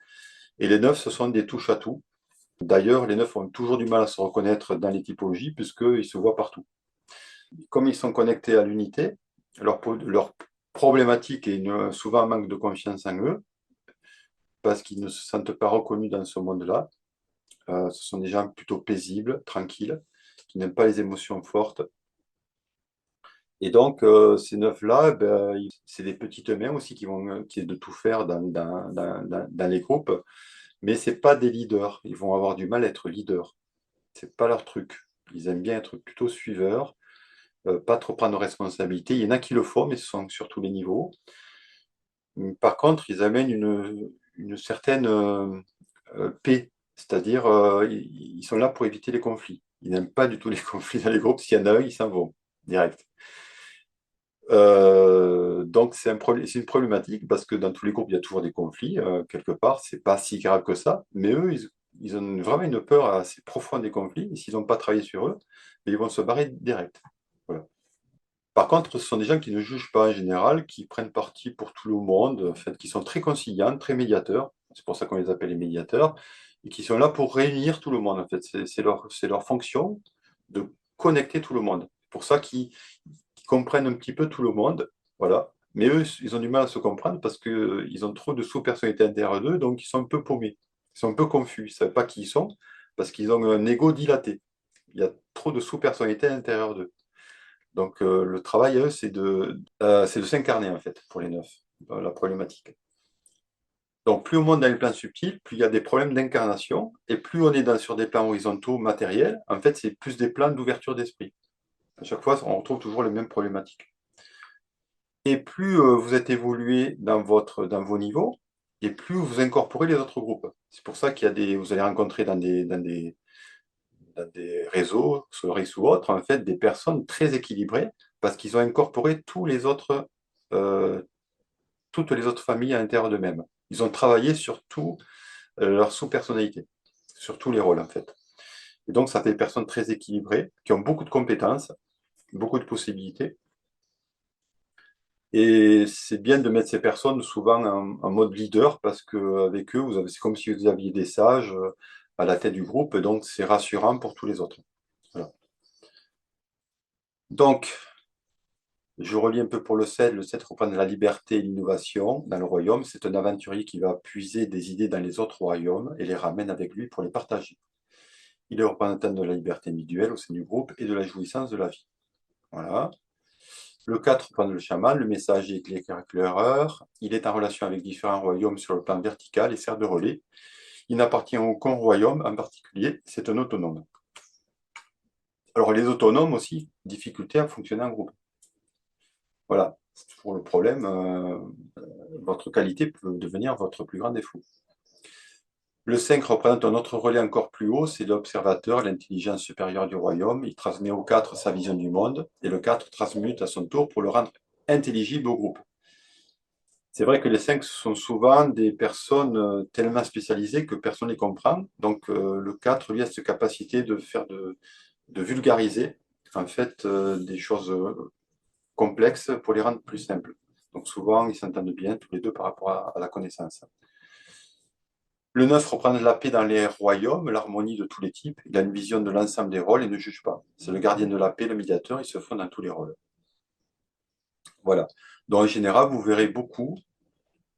Et les 9, ce sont des touche-à-tout. D'ailleurs, les 9 ont toujours du mal à se reconnaître dans les typologies, puisqu'ils se voient partout. Comme ils sont connectés à l'unité, leur problématique est souvent un manque de confiance en eux, parce qu'ils ne se sentent pas reconnus dans ce monde-là. Ce sont des gens plutôt paisibles, tranquilles, qui n'aiment pas les émotions fortes. Et donc, ces neufs-là, ben, c'est des petites mains aussi qui est de tout faire dans les groupes, mais c'est pas des leaders. Ils vont avoir du mal à être leaders. C'est pas leur truc. Ils aiment bien être plutôt suiveurs, pas trop prendre de responsabilité. Il y en a qui le font, mais ce sont sur tous les niveaux. Par contre, ils amènent une certaine paix, c'est-à-dire ils sont là pour éviter les conflits. Ils n'aiment pas du tout les conflits dans les groupes. S'il y en a un, ils s'en vont direct. Donc c'est une problématique parce que dans tous les groupes, il y a toujours des conflits, quelque part. C'est pas si grave que ça, mais eux, ils ont vraiment une peur assez profonde des conflits. Et s'ils n'ont pas travaillé sur eux, ils vont se barrer direct. Voilà. Par contre, ce sont des gens qui ne jugent pas en général, qui prennent parti pour tout le monde, en fait, qui sont très conciliants, très médiateurs. C'est pour ça qu'on les appelle les médiateurs, et qui sont là pour réunir tout le monde. En fait, c'est leur fonction de connecter tout le monde. C'est pour ça qu'ils comprennent un petit peu tout le monde, voilà. Mais eux, ils ont du mal à se comprendre parce qu'ils ont trop de sous-personnalités à l'intérieur d'eux, donc ils sont un peu paumés. Ils sont un peu confus, ils ne savent pas qui ils sont parce qu'ils ont un ego dilaté. Il y a trop de sous-personnalités à l'intérieur d'eux. Donc le travail, eux, c'est de s'incarner, en fait, pour les neufs, dans la problématique. Donc plus on monte dans les plans subtils, plus il y a des problèmes d'incarnation, et plus on est sur des plans horizontaux matériels, en fait, c'est plus des plans d'ouverture d'esprit. À chaque fois, on retrouve toujours les mêmes problématiques. Et plus vous êtes évolué dans vos niveaux, et plus vous incorporez les autres groupes. C'est pour ça vous allez rencontrer dans des réseaux, Solaris ou autres, en fait, des personnes très équilibrées, parce qu'ils ont incorporé euh, toutes les autres familles à l'intérieur d'eux-mêmes. Ils ont travaillé sur tout leur sous-personnalité, sur tous les rôles, en fait. Et donc, ça fait des personnes très équilibrées, qui ont beaucoup de compétences, beaucoup de possibilités. Et c'est bien de mettre ces personnes souvent en mode leader parce qu'avec eux, c'est comme si vous aviez des sages à la tête du groupe, et donc c'est rassurant pour tous les autres. Voilà. Donc, je relis un peu pour le 7. Le 7 reprend la liberté et l'innovation dans le royaume. C'est un aventurier qui va puiser des idées dans les autres royaumes et les ramène avec lui pour les partager. Il est représentant de la liberté individuelle au sein du groupe et de la jouissance de la vie. Voilà. Le 4 prend le chaman, le messager est l'éclaireur. Il est en relation avec différents royaumes sur le plan vertical et sert de relais. Il n'appartient à aucun royaume en particulier, c'est un autonome. Alors les autonomes aussi, difficulté à fonctionner en groupe. Voilà, c'est toujours le problème. Votre qualité peut devenir votre plus grand défaut. Le 5 représente un autre relais encore plus haut, c'est l'observateur, l'intelligence supérieure du royaume. Il transmet au 4 sa vision du monde, et le 4 transmute à son tour pour le rendre intelligible au groupe. C'est vrai que les 5 sont souvent des personnes tellement spécialisées que personne ne les comprend. Donc le 4, lui, a cette capacité de vulgariser en fait des choses complexes pour les rendre plus simples. Donc souvent, ils s'entendent bien tous les deux par rapport à la connaissance. Le 9 reprend la paix dans les royaumes, l'harmonie de tous les types. Il a une vision de l'ensemble des rôles et ne juge pas. C'est le gardien de la paix, le médiateur, il se fond dans tous les rôles. Voilà. Donc en général, vous verrez beaucoup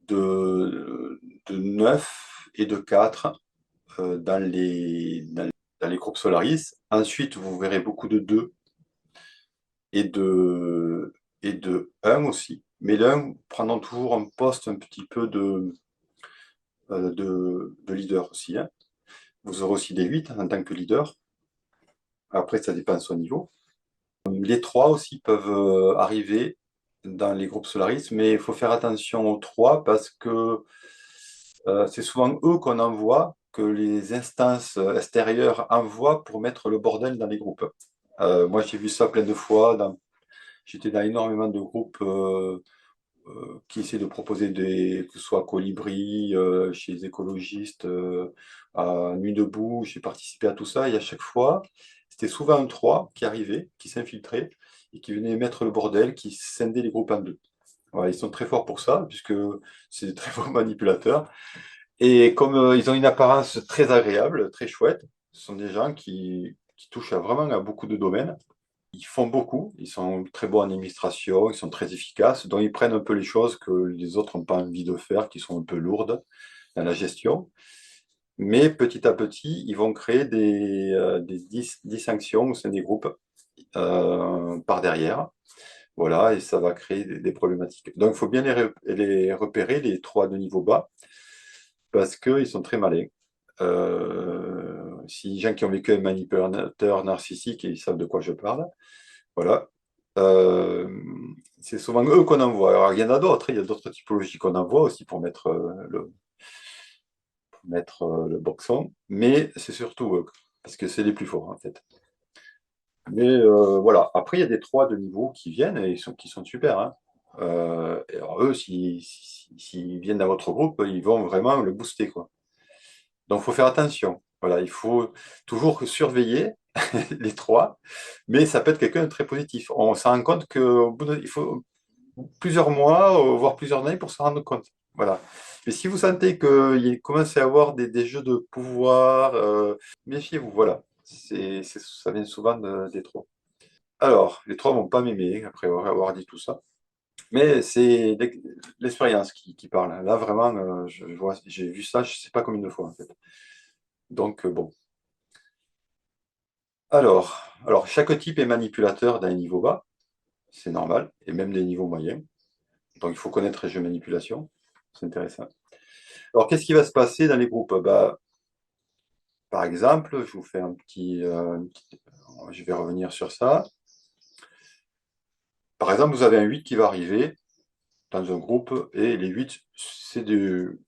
de 9 et de 4 dans les groupes Solaris. Ensuite, vous verrez beaucoup de 2 et de 1 aussi. Mais l'un prenant toujours un poste un petit peu de leader aussi, hein. Vous aurez aussi des 8 en tant que leader. Après, ça dépend de son niveau. Les 3 aussi peuvent arriver dans les groupes Solaris, mais il faut faire attention aux 3 parce que c'est souvent eux qu'on envoie, que les instances extérieures envoient pour mettre le bordel dans les groupes. Moi, j'ai vu ça plein de fois. J'étais dans énormément de groupes qui essaient de proposer que ce soit Colibri, chez les écologistes, à Nuit debout. J'ai participé à tout ça et à chaque fois, c'était souvent un 3 qui arrivait, qui s'infiltrait et qui venait mettre le bordel, qui scindait les groupes en deux. Voilà, ils sont très forts pour ça, puisque c'est des très forts manipulateurs. Et comme ils ont une apparence très agréable, très chouette, ce sont des gens qui touchent vraiment à beaucoup de domaines. Ils font beaucoup, ils sont très bons en administration, ils sont très efficaces, donc ils prennent un peu les choses que les autres n'ont pas envie de faire, qui sont un peu lourdes dans la gestion. Mais petit à petit, ils vont créer des distinctions au sein des groupes par derrière. Voilà, et ça va créer des problématiques. Donc il faut bien les repérer, les 3 de niveau bas, parce qu'ils sont très malins. Si les gens qui ont vécu un manipulateur narcissique, ils savent de quoi je parle. Voilà. Euh, c'est souvent eux qu'on envoie. Alors, il y en a d'autres, il y a d'autres typologies qu'on envoie aussi pour mettre le boxon, mais c'est surtout eux, parce que c'est les plus forts en fait. Mais voilà. Après, il y a des 3 de niveau qui viennent et qui sont super, hein. Et alors eux, s'ils viennent dans votre groupe, ils vont vraiment le booster, quoi. Donc, il faut faire attention. Voilà, il faut toujours surveiller les 3, mais ça peut être quelqu'un de très positif. On se rend compte il faut plusieurs mois, voire plusieurs années pour se rendre compte. Voilà. Mais si vous sentez qu'il commence à y avoir des jeux de pouvoir, méfiez-vous. Voilà. Ça vient souvent des 3. Alors, les 3 vont pas m'aimer après avoir dit tout ça. Mais c'est l'expérience qui parle. Là, vraiment, j'ai vu ça, je ne sais pas combien de fois, en fait. Donc, bon. Alors, chaque type est manipulateur d'un niveau bas, c'est normal, et même des niveaux moyens. Donc, il faut connaître les jeux de manipulation, c'est intéressant. Alors, qu'est-ce qui va se passer dans les groupes? Bah, par exemple, je vous fais je vais revenir sur ça. Par exemple, vous avez un 8 qui va arriver dans un groupe, et les 8,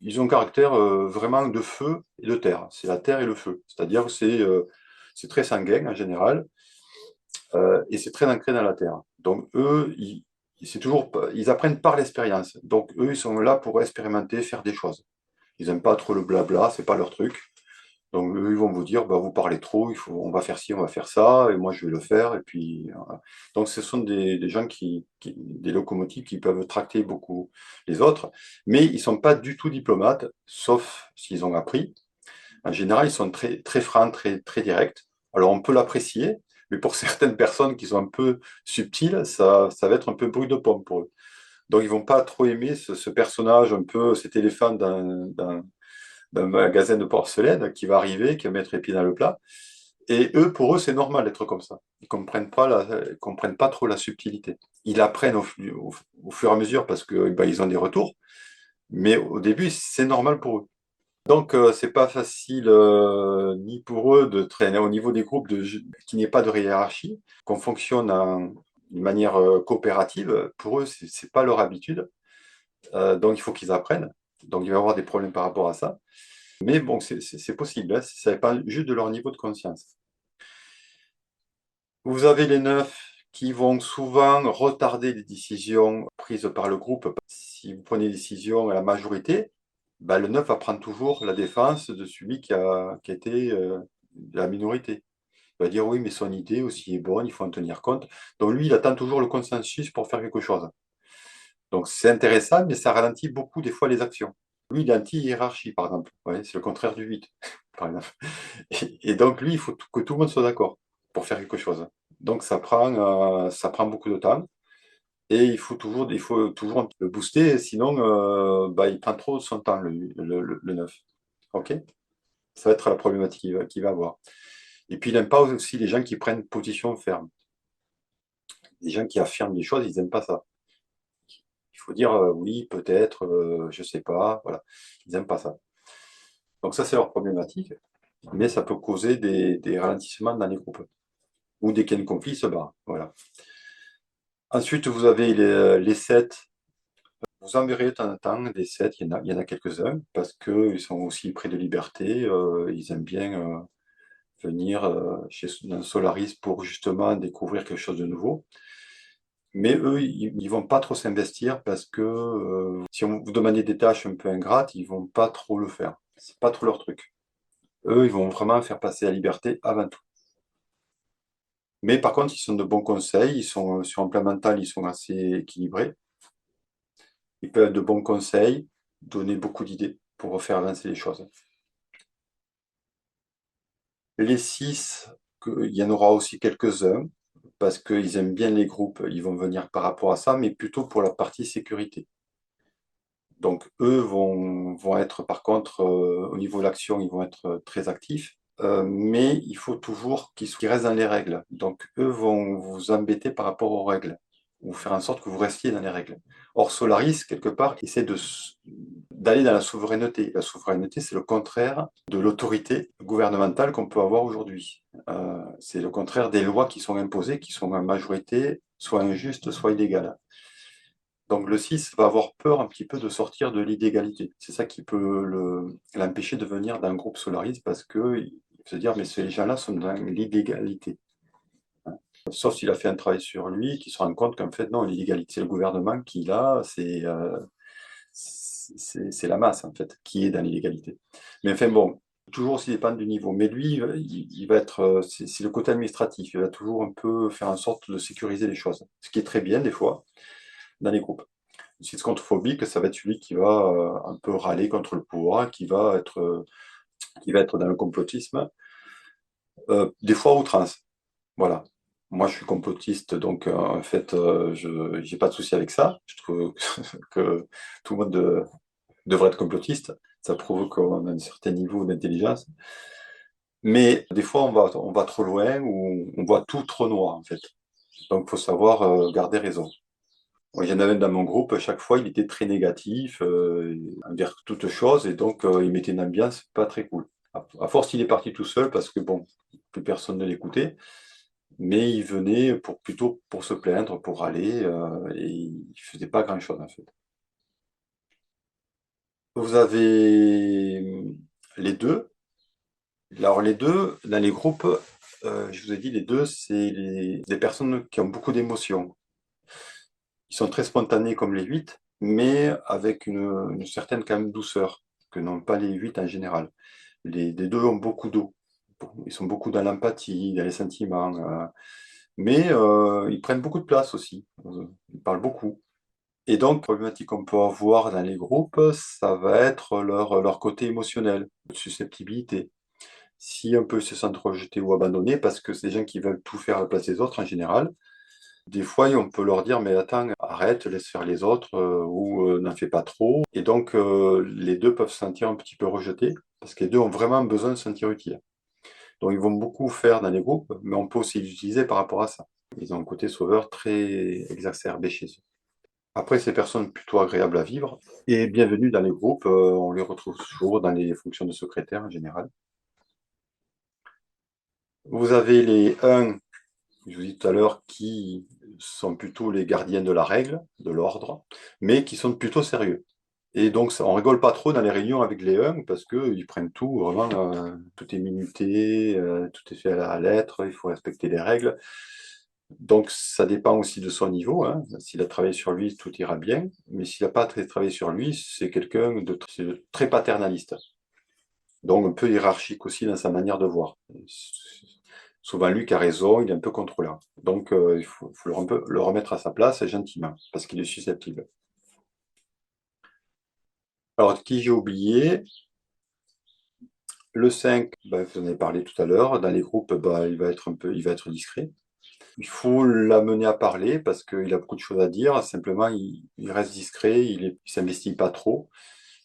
ils ont un caractère vraiment de feu et de terre. C'est la terre et le feu. C'est-à-dire que c'est très sanguin en général, et c'est très ancré dans la terre. Donc eux, ils apprennent par l'expérience. Donc eux, ils sont là pour expérimenter, faire des choses. Ils n'aiment pas trop le blabla, c'est pas leur truc. Donc eux, ils vont vous dire, bah, vous parlez trop, on va faire ci, on va faire ça, et moi je vais le faire. Et puis, voilà. Donc ce sont des gens des locomotives qui peuvent tracter beaucoup les autres, mais ils sont pas du tout diplomates, sauf s'ils ont appris. En général, ils sont très, très francs, très, très directs. Alors, on peut l'apprécier, mais pour certaines personnes qui sont un peu subtiles, ça va être un peu brut de pomme pour eux. Donc, ils vont pas trop aimer ce personnage, un peu cet éléphant d'un magasin de porcelaine qui va arriver, qui va mettre les pieds dans le plat. Et eux, pour eux, c'est normal d'être comme ça. Ils comprennent pas trop la subtilité. Ils apprennent au fur et à mesure parce que ben, ils ont des retours, mais au début, c'est normal pour eux. Donc, c'est pas facile ni pour eux de traîner au niveau des groupes qu'il n'y ait pas de hiérarchie, qu'on fonctionne d'une manière coopérative. Pour eux, c'est pas leur habitude. Donc, il faut qu'ils apprennent. Donc, il va y avoir des problèmes par rapport à ça. Mais bon, c'est possible, hein, ça dépend juste de leur niveau de conscience. Vous avez les 9 qui vont souvent retarder les décisions prises par le groupe. Si vous prenez des décisions à la majorité, bah, le 9 va prendre toujours la défense de celui qui a été la minorité. Il va dire oui, mais son idée aussi est bonne, il faut en tenir compte. Donc lui, il attend toujours le consensus pour faire quelque chose. Donc c'est intéressant, mais ça ralentit beaucoup des fois les actions. Lui, il est anti-hiérarchie, par exemple. Ouais, c'est le contraire du 8, par exemple. Et donc lui, il faut que tout le monde soit d'accord pour faire quelque chose. Donc ça prend beaucoup de temps. Et il faut toujours le booster, sinon bah, il prend trop de son temps, le 9. OK? Ça va être la problématique qu'il va avoir. Et puis, il n'aime pas aussi les gens qui prennent position ferme. Les gens qui affirment des choses, ils n'aiment pas ça. Il faut dire oui, peut-être, je ne sais pas. Voilà. Ils n'aiment pas ça. Donc, ça, c'est leur problématique. Mais ça peut causer des ralentissements dans les groupes. Ou dès qu'il y a un conflit, ils se barrent. Voilà. Ensuite, vous avez les 7. Vous en verrez de temps en temps des 7, il y en a quelques-uns, parce qu'ils sont aussi près de liberté. Ils aiment bien venir dans Solaris pour justement découvrir quelque chose de nouveau. Mais eux, ils ne vont pas trop s'investir parce que si on vous demandez des tâches un peu ingrates, ils vont pas trop le faire. C'est pas trop leur truc. Eux, ils vont vraiment faire passer la liberté avant tout. Mais par contre, ils sont de bons conseils, ils sont sur un plan mental, ils sont assez équilibrés. Ils peuvent être de bons conseils, donner beaucoup d'idées pour faire avancer les choses. Les 6, il y en aura aussi quelques-uns, parce qu'ils aiment bien les groupes, ils vont venir par rapport à ça, mais plutôt pour la partie sécurité. Donc, eux vont être, par contre, au niveau de l'action, ils vont être très actifs, mais il faut toujours qu'ils restent dans les règles. Donc, eux vont vous embêter par rapport aux règles, ou faire en sorte que vous restiez dans les règles. Or, Solaris, quelque part, essaie d'aller dans la souveraineté. La souveraineté, c'est le contraire de l'autorité gouvernementale qu'on peut avoir aujourd'hui. C'est le contraire des lois qui sont imposées, qui sont en majorité soit injustes, soit illégales. Donc le 6 va avoir peur un petit peu de sortir de l'illégalité. C'est ça qui peut l'empêcher de venir d'un groupe Solaris parce qu'il va se dire, mais ces gens-là sont dans l'illégalité. Sauf s'il a fait un travail sur lui, qu'il se rend compte qu'en fait, non, l'illégalité, c'est le gouvernement qui l'a, c'est la masse, en fait, qui est dans l'illégalité. Mais enfin, bon, toujours aussi dépendre du niveau. Mais lui, il va être, c'est le côté administratif, il va toujours un peu faire en sorte de sécuriser les choses, ce qui est très bien, des fois, dans les groupes. Si c'est contre-phobique, ça va être celui qui va un peu râler contre le pouvoir, qui va être dans le complotisme, des fois à outrance. Voilà. Moi, je suis complotiste, donc en fait, je n'ai pas de souci avec ça. Je trouve que tout le monde devrait être complotiste. Ça prouve qu'on a un certain niveau d'intelligence. Mais des fois, on va trop loin ou on voit tout trop noir, en fait. Donc, il faut savoir garder raison. Moi, il y en avait un dans mon groupe, chaque fois, il était très négatif envers toute chose, et donc il mettait une ambiance pas très cool. À force, il est parti tout seul parce que, bon, plus personne ne l'écoutait. Mais il venait plutôt pour se plaindre, pour aller, et il faisait pas grand-chose en fait. Vous avez les deux. Alors les deux, dans les groupes, je vous ai dit, les deux, c'est des personnes qui ont beaucoup d'émotions. Ils sont très spontanés comme les huit, mais avec une certaine quand même douceur, que n'ont pas les huit en général. Les deux ont beaucoup d'eau. Ils sont beaucoup dans l'empathie, dans les sentiments, mais ils prennent beaucoup de place aussi. Ils parlent beaucoup. Et donc, la problématique qu'on peut avoir dans les groupes, ça va être leur côté émotionnel, susceptibilité. Si un peu se sentent rejetés ou abandonnés, parce que c'est des gens qui veulent tout faire à la place des autres en général, des fois, on peut leur dire, mais attends, arrête, laisse faire les autres, ou n'en fais pas trop. Et donc, les deux peuvent se sentir un petit peu rejetés, parce que les deux ont vraiment besoin de se sentir utiles. Donc, ils vont beaucoup faire dans les groupes, mais on peut aussi les utiliser par rapport à ça. Ils ont un côté sauveur très exacerbé chez eux. Après, ces personnes plutôt agréables à vivre et bienvenue dans les groupes. On les retrouve toujours dans les fonctions de secrétaire en général. Vous avez les 1, je vous dis tout à l'heure, qui sont plutôt les gardiens de la règle, de l'ordre, mais qui sont plutôt sérieux. Et donc, on rigole pas trop dans les réunions avec les 1 parce qu'ils prennent tout, vraiment, tout est minuté, tout est fait à la lettre, il faut respecter les règles. Donc, ça dépend aussi de son niveau, hein. S'il a travaillé sur lui, tout ira bien. Mais s'il n'a pas travaillé sur lui, c'est quelqu'un de très paternaliste. Donc, un peu hiérarchique aussi dans sa manière de voir. Souvent, lui qui a raison, il est un peu contrôlant. Donc, faut un peu le remettre à sa place gentiment, parce qu'il est susceptible. Alors, qui j'ai oublié? Le 5, bah, vous en avez parlé tout à l'heure. Dans les groupes, bah, il va être discret. Il faut l'amener à parler parce qu'il a beaucoup de choses à dire. Simplement, il reste discret, il s'investit pas trop.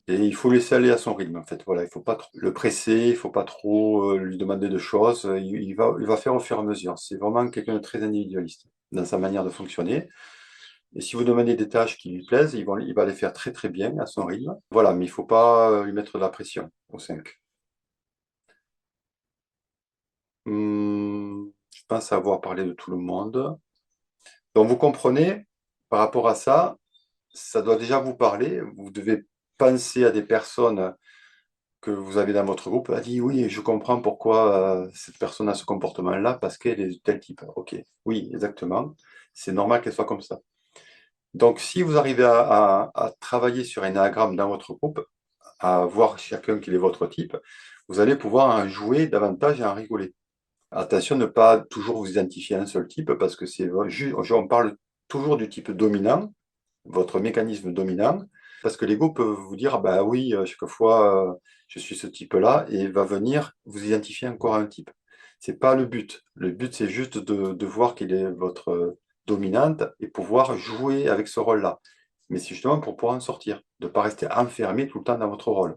Et il faut laisser aller à son rythme, en fait. Voilà, il faut pas trop le presser, il faut pas trop lui demander de choses. Il va faire au fur et à mesure. C'est vraiment quelqu'un de très individualiste dans sa manière de fonctionner. Et si vous demandez des tâches qui lui plaisent, il va les faire très très bien à son rythme. Voilà, mais il faut pas lui mettre de la pression au 5. Je pense avoir parlé de tout le monde. Donc vous comprenez, par rapport à ça, ça doit déjà vous parler. Vous devez penser à des personnes que vous avez dans votre groupe. A dit oui, je comprends pourquoi cette personne a ce comportement-là, parce qu'elle est de tel type. Ok, oui, exactement. C'est normal qu'elle soit comme ça. Donc, si vous arrivez à travailler sur un diagramme dans votre groupe, à voir chacun quel est votre type, vous allez pouvoir en jouer davantage et en rigoler. Attention, ne pas toujours vous identifier à un seul type, parce que on parle toujours du type dominant, votre mécanisme dominant, parce que l'ego peut vous dire, ah bah oui, chaque fois, je suis ce type-là, et va venir vous identifier encore à un type. C'est pas le but. Le but, c'est juste de voir quelle est votre dominante et pouvoir jouer avec ce rôle-là. Mais c'est justement pour pouvoir en sortir, de ne pas rester enfermé tout le temps dans votre rôle.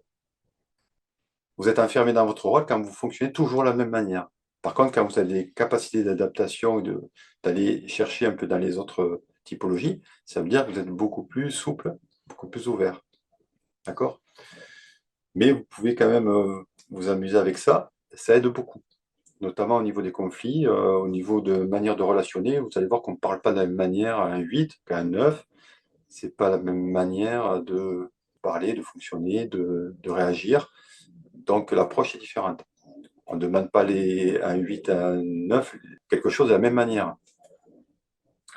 Vous êtes enfermé dans votre rôle quand vous fonctionnez toujours de la même manière. Par contre, quand vous avez des capacités d'adaptation et d'aller chercher un peu dans les autres typologies, ça veut dire que vous êtes beaucoup plus souple, beaucoup plus ouvert. D'accord? Mais vous pouvez quand même vous amuser avec ça. Ça aide beaucoup, notamment au niveau des conflits, au niveau de manière de relationner. Vous allez voir qu'on ne parle pas de la même manière à un 8 qu'à un 9. C'est pas la même manière de parler, de fonctionner, de réagir. Donc l'approche est différente. On ne demande pas un 8 à un 9 quelque chose de la même manière.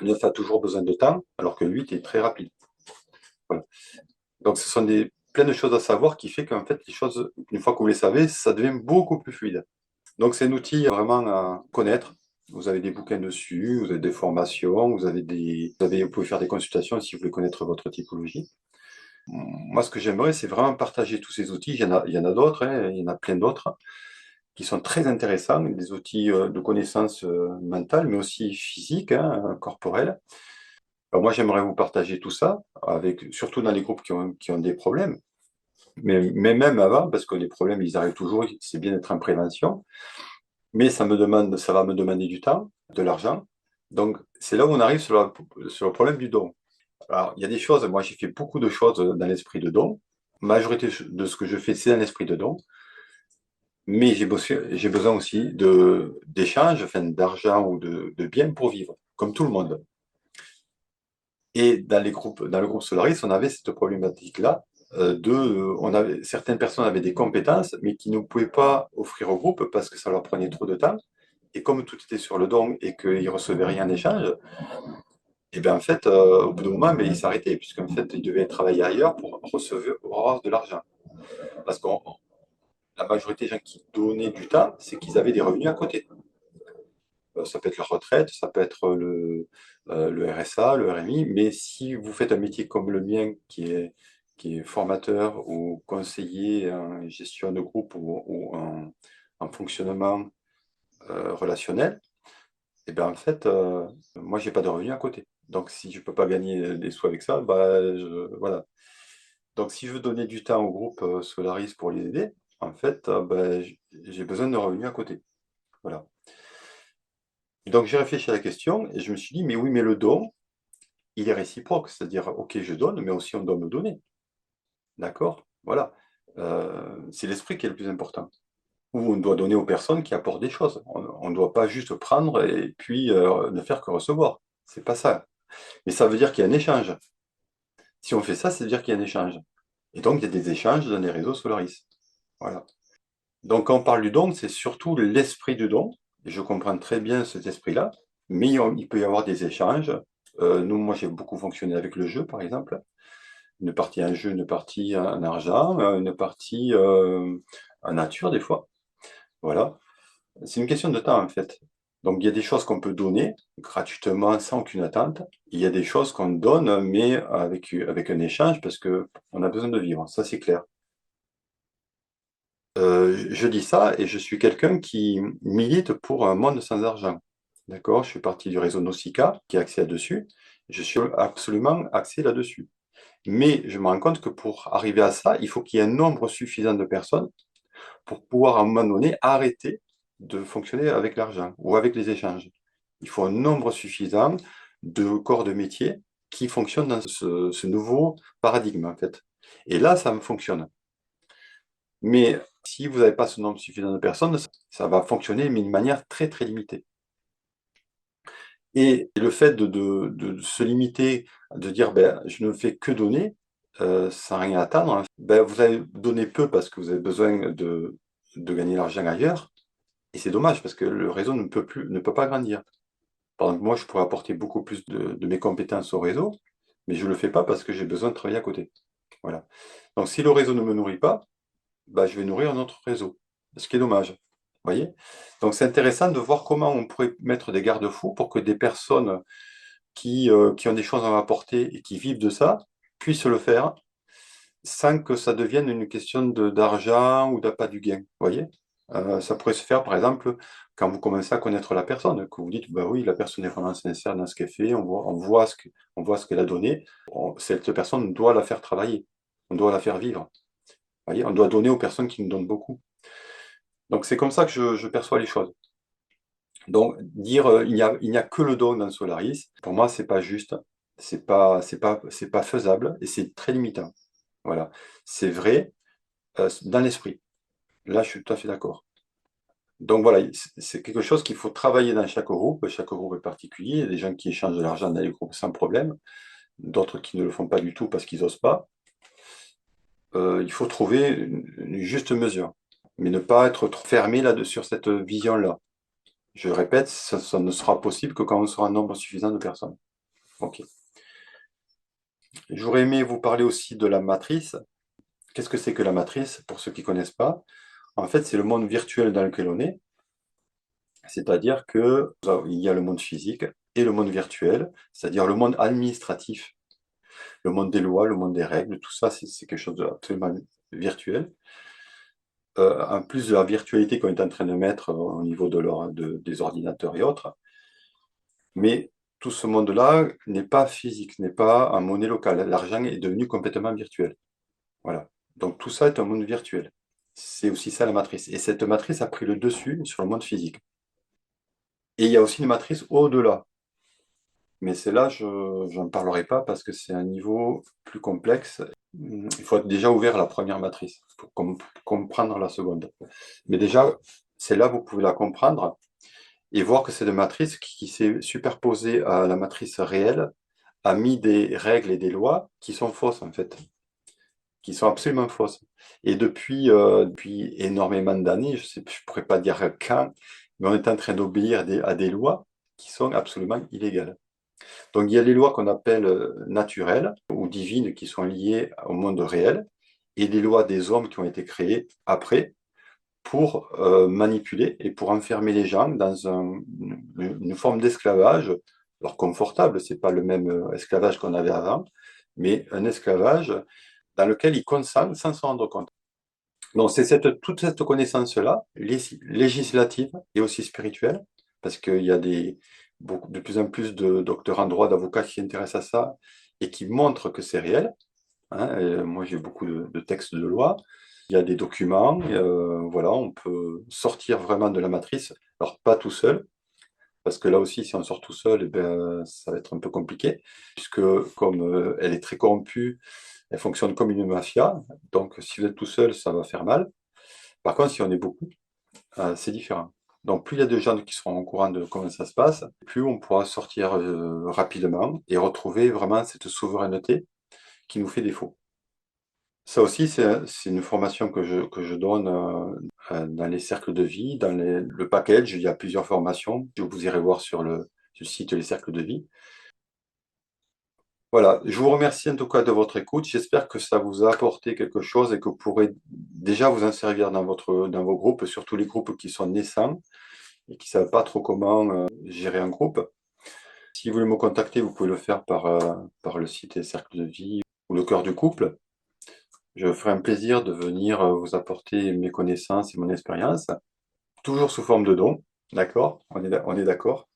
9 a toujours besoin de temps, alors que 8 est très rapide. Voilà. Donc, ce sont plein de choses à savoir qui fait qu'en fait, les choses, une fois que vous les savez, ça devient beaucoup plus fluide. Donc, c'est un outil vraiment à connaître. Vous avez des bouquins dessus, vous avez des formations, vous pouvez faire des consultations si vous voulez connaître votre typologie. Moi, ce que j'aimerais, c'est vraiment partager tous ces outils. Il y en a d'autres, hein, il y en a plein d'autres qui sont très intéressants, des outils de connaissances mentales, mais aussi physiques, hein, corporelles. Alors moi, j'aimerais vous partager tout ça, surtout dans les groupes qui ont des problèmes, mais même avant, parce que les problèmes, ils arrivent toujours, c'est bien d'être en prévention, mais ça va me demander du temps, de l'argent. Donc, c'est là où on arrive sur le problème du don. Alors, il y a des choses, moi, j'ai fait beaucoup de choses dans l'esprit de don. Majorité de ce que je fais, c'est dans l'esprit de don. Mais j'ai besoin aussi d'échanges, enfin, d'argent ou de biens pour vivre, comme tout le monde. Et dans le groupe Solaris, on avait cette problématique-là certaines personnes avaient des compétences, mais qui ne pouvaient pas offrir au groupe parce que ça leur prenait trop de temps. Et comme tout était sur le don et qu'ils ne recevaient rien en échange, et bien en fait, au bout d'un moment, ben, ils s'arrêtaient, puisqu'en fait, ils devaient travailler ailleurs pour avoir de l'argent. Parce que la majorité des gens qui donnaient du temps, c'est qu'ils avaient des revenus à côté. Ça peut être la retraite, ça peut être le RSA, le RMI, mais si vous faites un métier comme le mien, qui est formateur ou conseiller en gestion de groupe ou en fonctionnement relationnel, et bien en fait, moi, j'ai pas de revenus à côté. Donc, si je peux pas gagner des sous avec ça, bah, voilà. Donc, si je veux donner du temps au groupe Solaris pour les aider, en fait, bah, j'ai besoin de revenus à côté. Voilà. Et donc, j'ai réfléchi à la question et je me suis dit, mais oui, mais le don, il est réciproque. C'est-à-dire, OK, je donne, mais aussi on doit me donner. D'accord? Voilà. C'est l'esprit qui est le plus important. Ou on doit donner aux personnes qui apportent des choses. On ne doit pas juste prendre et puis ne faire que recevoir. C'est pas ça. Mais ça veut dire qu'il y a un échange. Si on fait ça, ça veut dire qu'il y a un échange. Et donc, il y a des échanges dans les réseaux Solaris. Voilà. Donc, quand on parle du don, c'est surtout l'esprit du don. Et je comprends très bien cet esprit-là. Mais il peut y avoir des échanges. Moi, j'ai beaucoup fonctionné avec le jeu, par exemple. Une partie en jeu, une partie en argent, une partie en nature, des fois. Voilà. C'est une question de temps, en fait. Donc, il y a des choses qu'on peut donner gratuitement, sans aucune attente. Il y a des choses qu'on donne, mais avec un échange, parce qu'on a besoin de vivre. Ça, c'est clair. Je dis ça et je suis quelqu'un qui milite pour un monde sans argent. D'accord? Je suis parti du réseau Nausicaa, qui est axé là-dessus. Je suis absolument axé là-dessus. Mais je me rends compte que pour arriver à ça, il faut qu'il y ait un nombre suffisant de personnes pour pouvoir, à un moment donné, arrêter de fonctionner avec l'argent ou avec les échanges. Il faut un nombre suffisant de corps de métier qui fonctionnent dans ce nouveau paradigme, en fait. Et là, ça me fonctionne. Mais si vous n'avez pas ce nombre suffisant de personnes, ça va fonctionner, mais d'une manière très, très limitée. Et le fait de se limiter, de dire ben, je ne fais que donner, sans rien attendre, ben, vous allez donner peu parce que vous avez besoin de gagner l'argent ailleurs. Et c'est dommage parce que le réseau ne peut pas grandir. Par exemple, moi, je pourrais apporter beaucoup plus de mes compétences au réseau, mais je ne le fais pas parce que j'ai besoin de travailler à côté. Voilà. Donc, si le réseau ne me nourrit pas, bah, je vais nourrir un autre réseau. Ce qui est dommage. Vous voyez? Donc, c'est intéressant de voir comment on pourrait mettre des garde-fous pour que des personnes qui ont des choses à apporter et qui vivent de ça puissent le faire sans que ça devienne une question d'argent ou d'appât du gain. Vous voyez? Ça pourrait se faire, par exemple, quand vous commencez à connaître la personne, que vous dites, bah oui, la personne est vraiment sincère dans ce qu'elle fait, on voit ce qu'elle a donné. Cette personne doit la faire travailler, on doit la faire vivre. Vous voyez? On doit donner aux personnes qui nous donnent beaucoup. Donc c'est comme ça que je perçois les choses. Donc dire il n'y a que le don dans Solaris, pour moi, c'est pas juste, c'est pas faisable et c'est très limitant. Voilà. C'est vrai dans l'esprit. Là, je suis tout à fait d'accord. Donc voilà, c'est quelque chose qu'il faut travailler dans chaque groupe est particulier. Il y a des gens qui échangent de l'argent dans les groupes sans problème, d'autres qui ne le font pas du tout parce qu'ils n'osent pas. Il faut trouver une juste mesure, mais ne pas être trop fermé sur cette vision-là. Je répète, ça ne sera possible que quand on sera un nombre suffisant de personnes. Ok. J'aurais aimé vous parler aussi de la matrice. Qu'est-ce que c'est que la matrice, pour ceux qui ne connaissent pas? En fait, c'est le monde virtuel dans lequel on est. C'est-à-dire que il y a le monde physique et le monde virtuel, c'est-à-dire le monde administratif, le monde des lois, le monde des règles, tout ça, c'est quelque chose d'absolument virtuel. En plus de la virtualité qu'on est en train de mettre au niveau des ordinateurs et autres, mais tout ce monde-là n'est pas physique, n'est pas en monnaie locale. L'argent est devenu complètement virtuel. Voilà. Donc tout ça est un monde virtuel. C'est aussi ça la matrice. Et cette matrice a pris le dessus sur le monde physique. Et il y a aussi une matrice au-delà. Mais celle-là, je n'en parlerai pas parce que c'est un niveau plus complexe. Il faut être déjà ouvert à la première matrice pour comprendre la seconde. Mais déjà, celle-là, vous pouvez la comprendre et voir que c'est une matrice qui s'est superposée à la matrice réelle, a mis des règles et des lois qui sont fausses en fait, qui sont absolument fausses. Et depuis énormément d'années, je ne pourrais pas dire quand, mais on est en train d'obéir à des lois qui sont absolument illégales. Donc il y a les lois qu'on appelle naturelles ou divines qui sont liées au monde réel, et les lois des hommes qui ont été créées après pour manipuler et pour enfermer les gens dans une forme d'esclavage. Alors confortable, c'est pas le même esclavage qu'on avait avant, mais un esclavage dans lequel ils consentent sans s'en rendre compte. Donc c'est toute cette connaissance-là, législative et aussi spirituelle, parce qu'il y a de plus en plus de docteurs en droit, d'avocats qui s'intéressent à ça et qui montrent que c'est réel. Hein. Et moi, j'ai beaucoup de textes de loi. Il y a des documents. Voilà, on peut sortir vraiment de la matrice. Alors, pas tout seul, parce que là aussi, si on sort tout seul, eh ben, ça va être un peu compliqué, puisque comme elle est très corrompue, elle fonctionne comme une mafia. Donc, si vous êtes tout seul, ça va faire mal. Par contre, si on est beaucoup, c'est différent. Donc, plus il y a de gens qui seront au courant de comment ça se passe, plus on pourra sortir rapidement et retrouver vraiment cette souveraineté qui nous fait défaut. Ça aussi, c'est une formation que je donne dans les cercles de vie, le package. Il y a plusieurs formations que vous irez voir sur le site Les Cercles de Vie. Voilà, je vous remercie en tout cas de votre écoute. J'espère que ça vous a apporté quelque chose et que vous pourrez déjà vous en servir dans vos groupes, surtout les groupes qui sont naissants et qui ne savent pas trop comment gérer un groupe. Si vous voulez me contacter, vous pouvez le faire par le site Les Cercles de Vie ou le Cœur du Couple. Je ferai un plaisir de venir vous apporter mes connaissances et mon expérience, toujours sous forme de dons, d'accord? On est d'accord?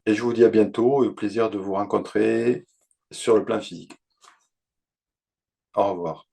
Et je vous dis à bientôt et au plaisir de vous rencontrer sur le plan physique. Au revoir.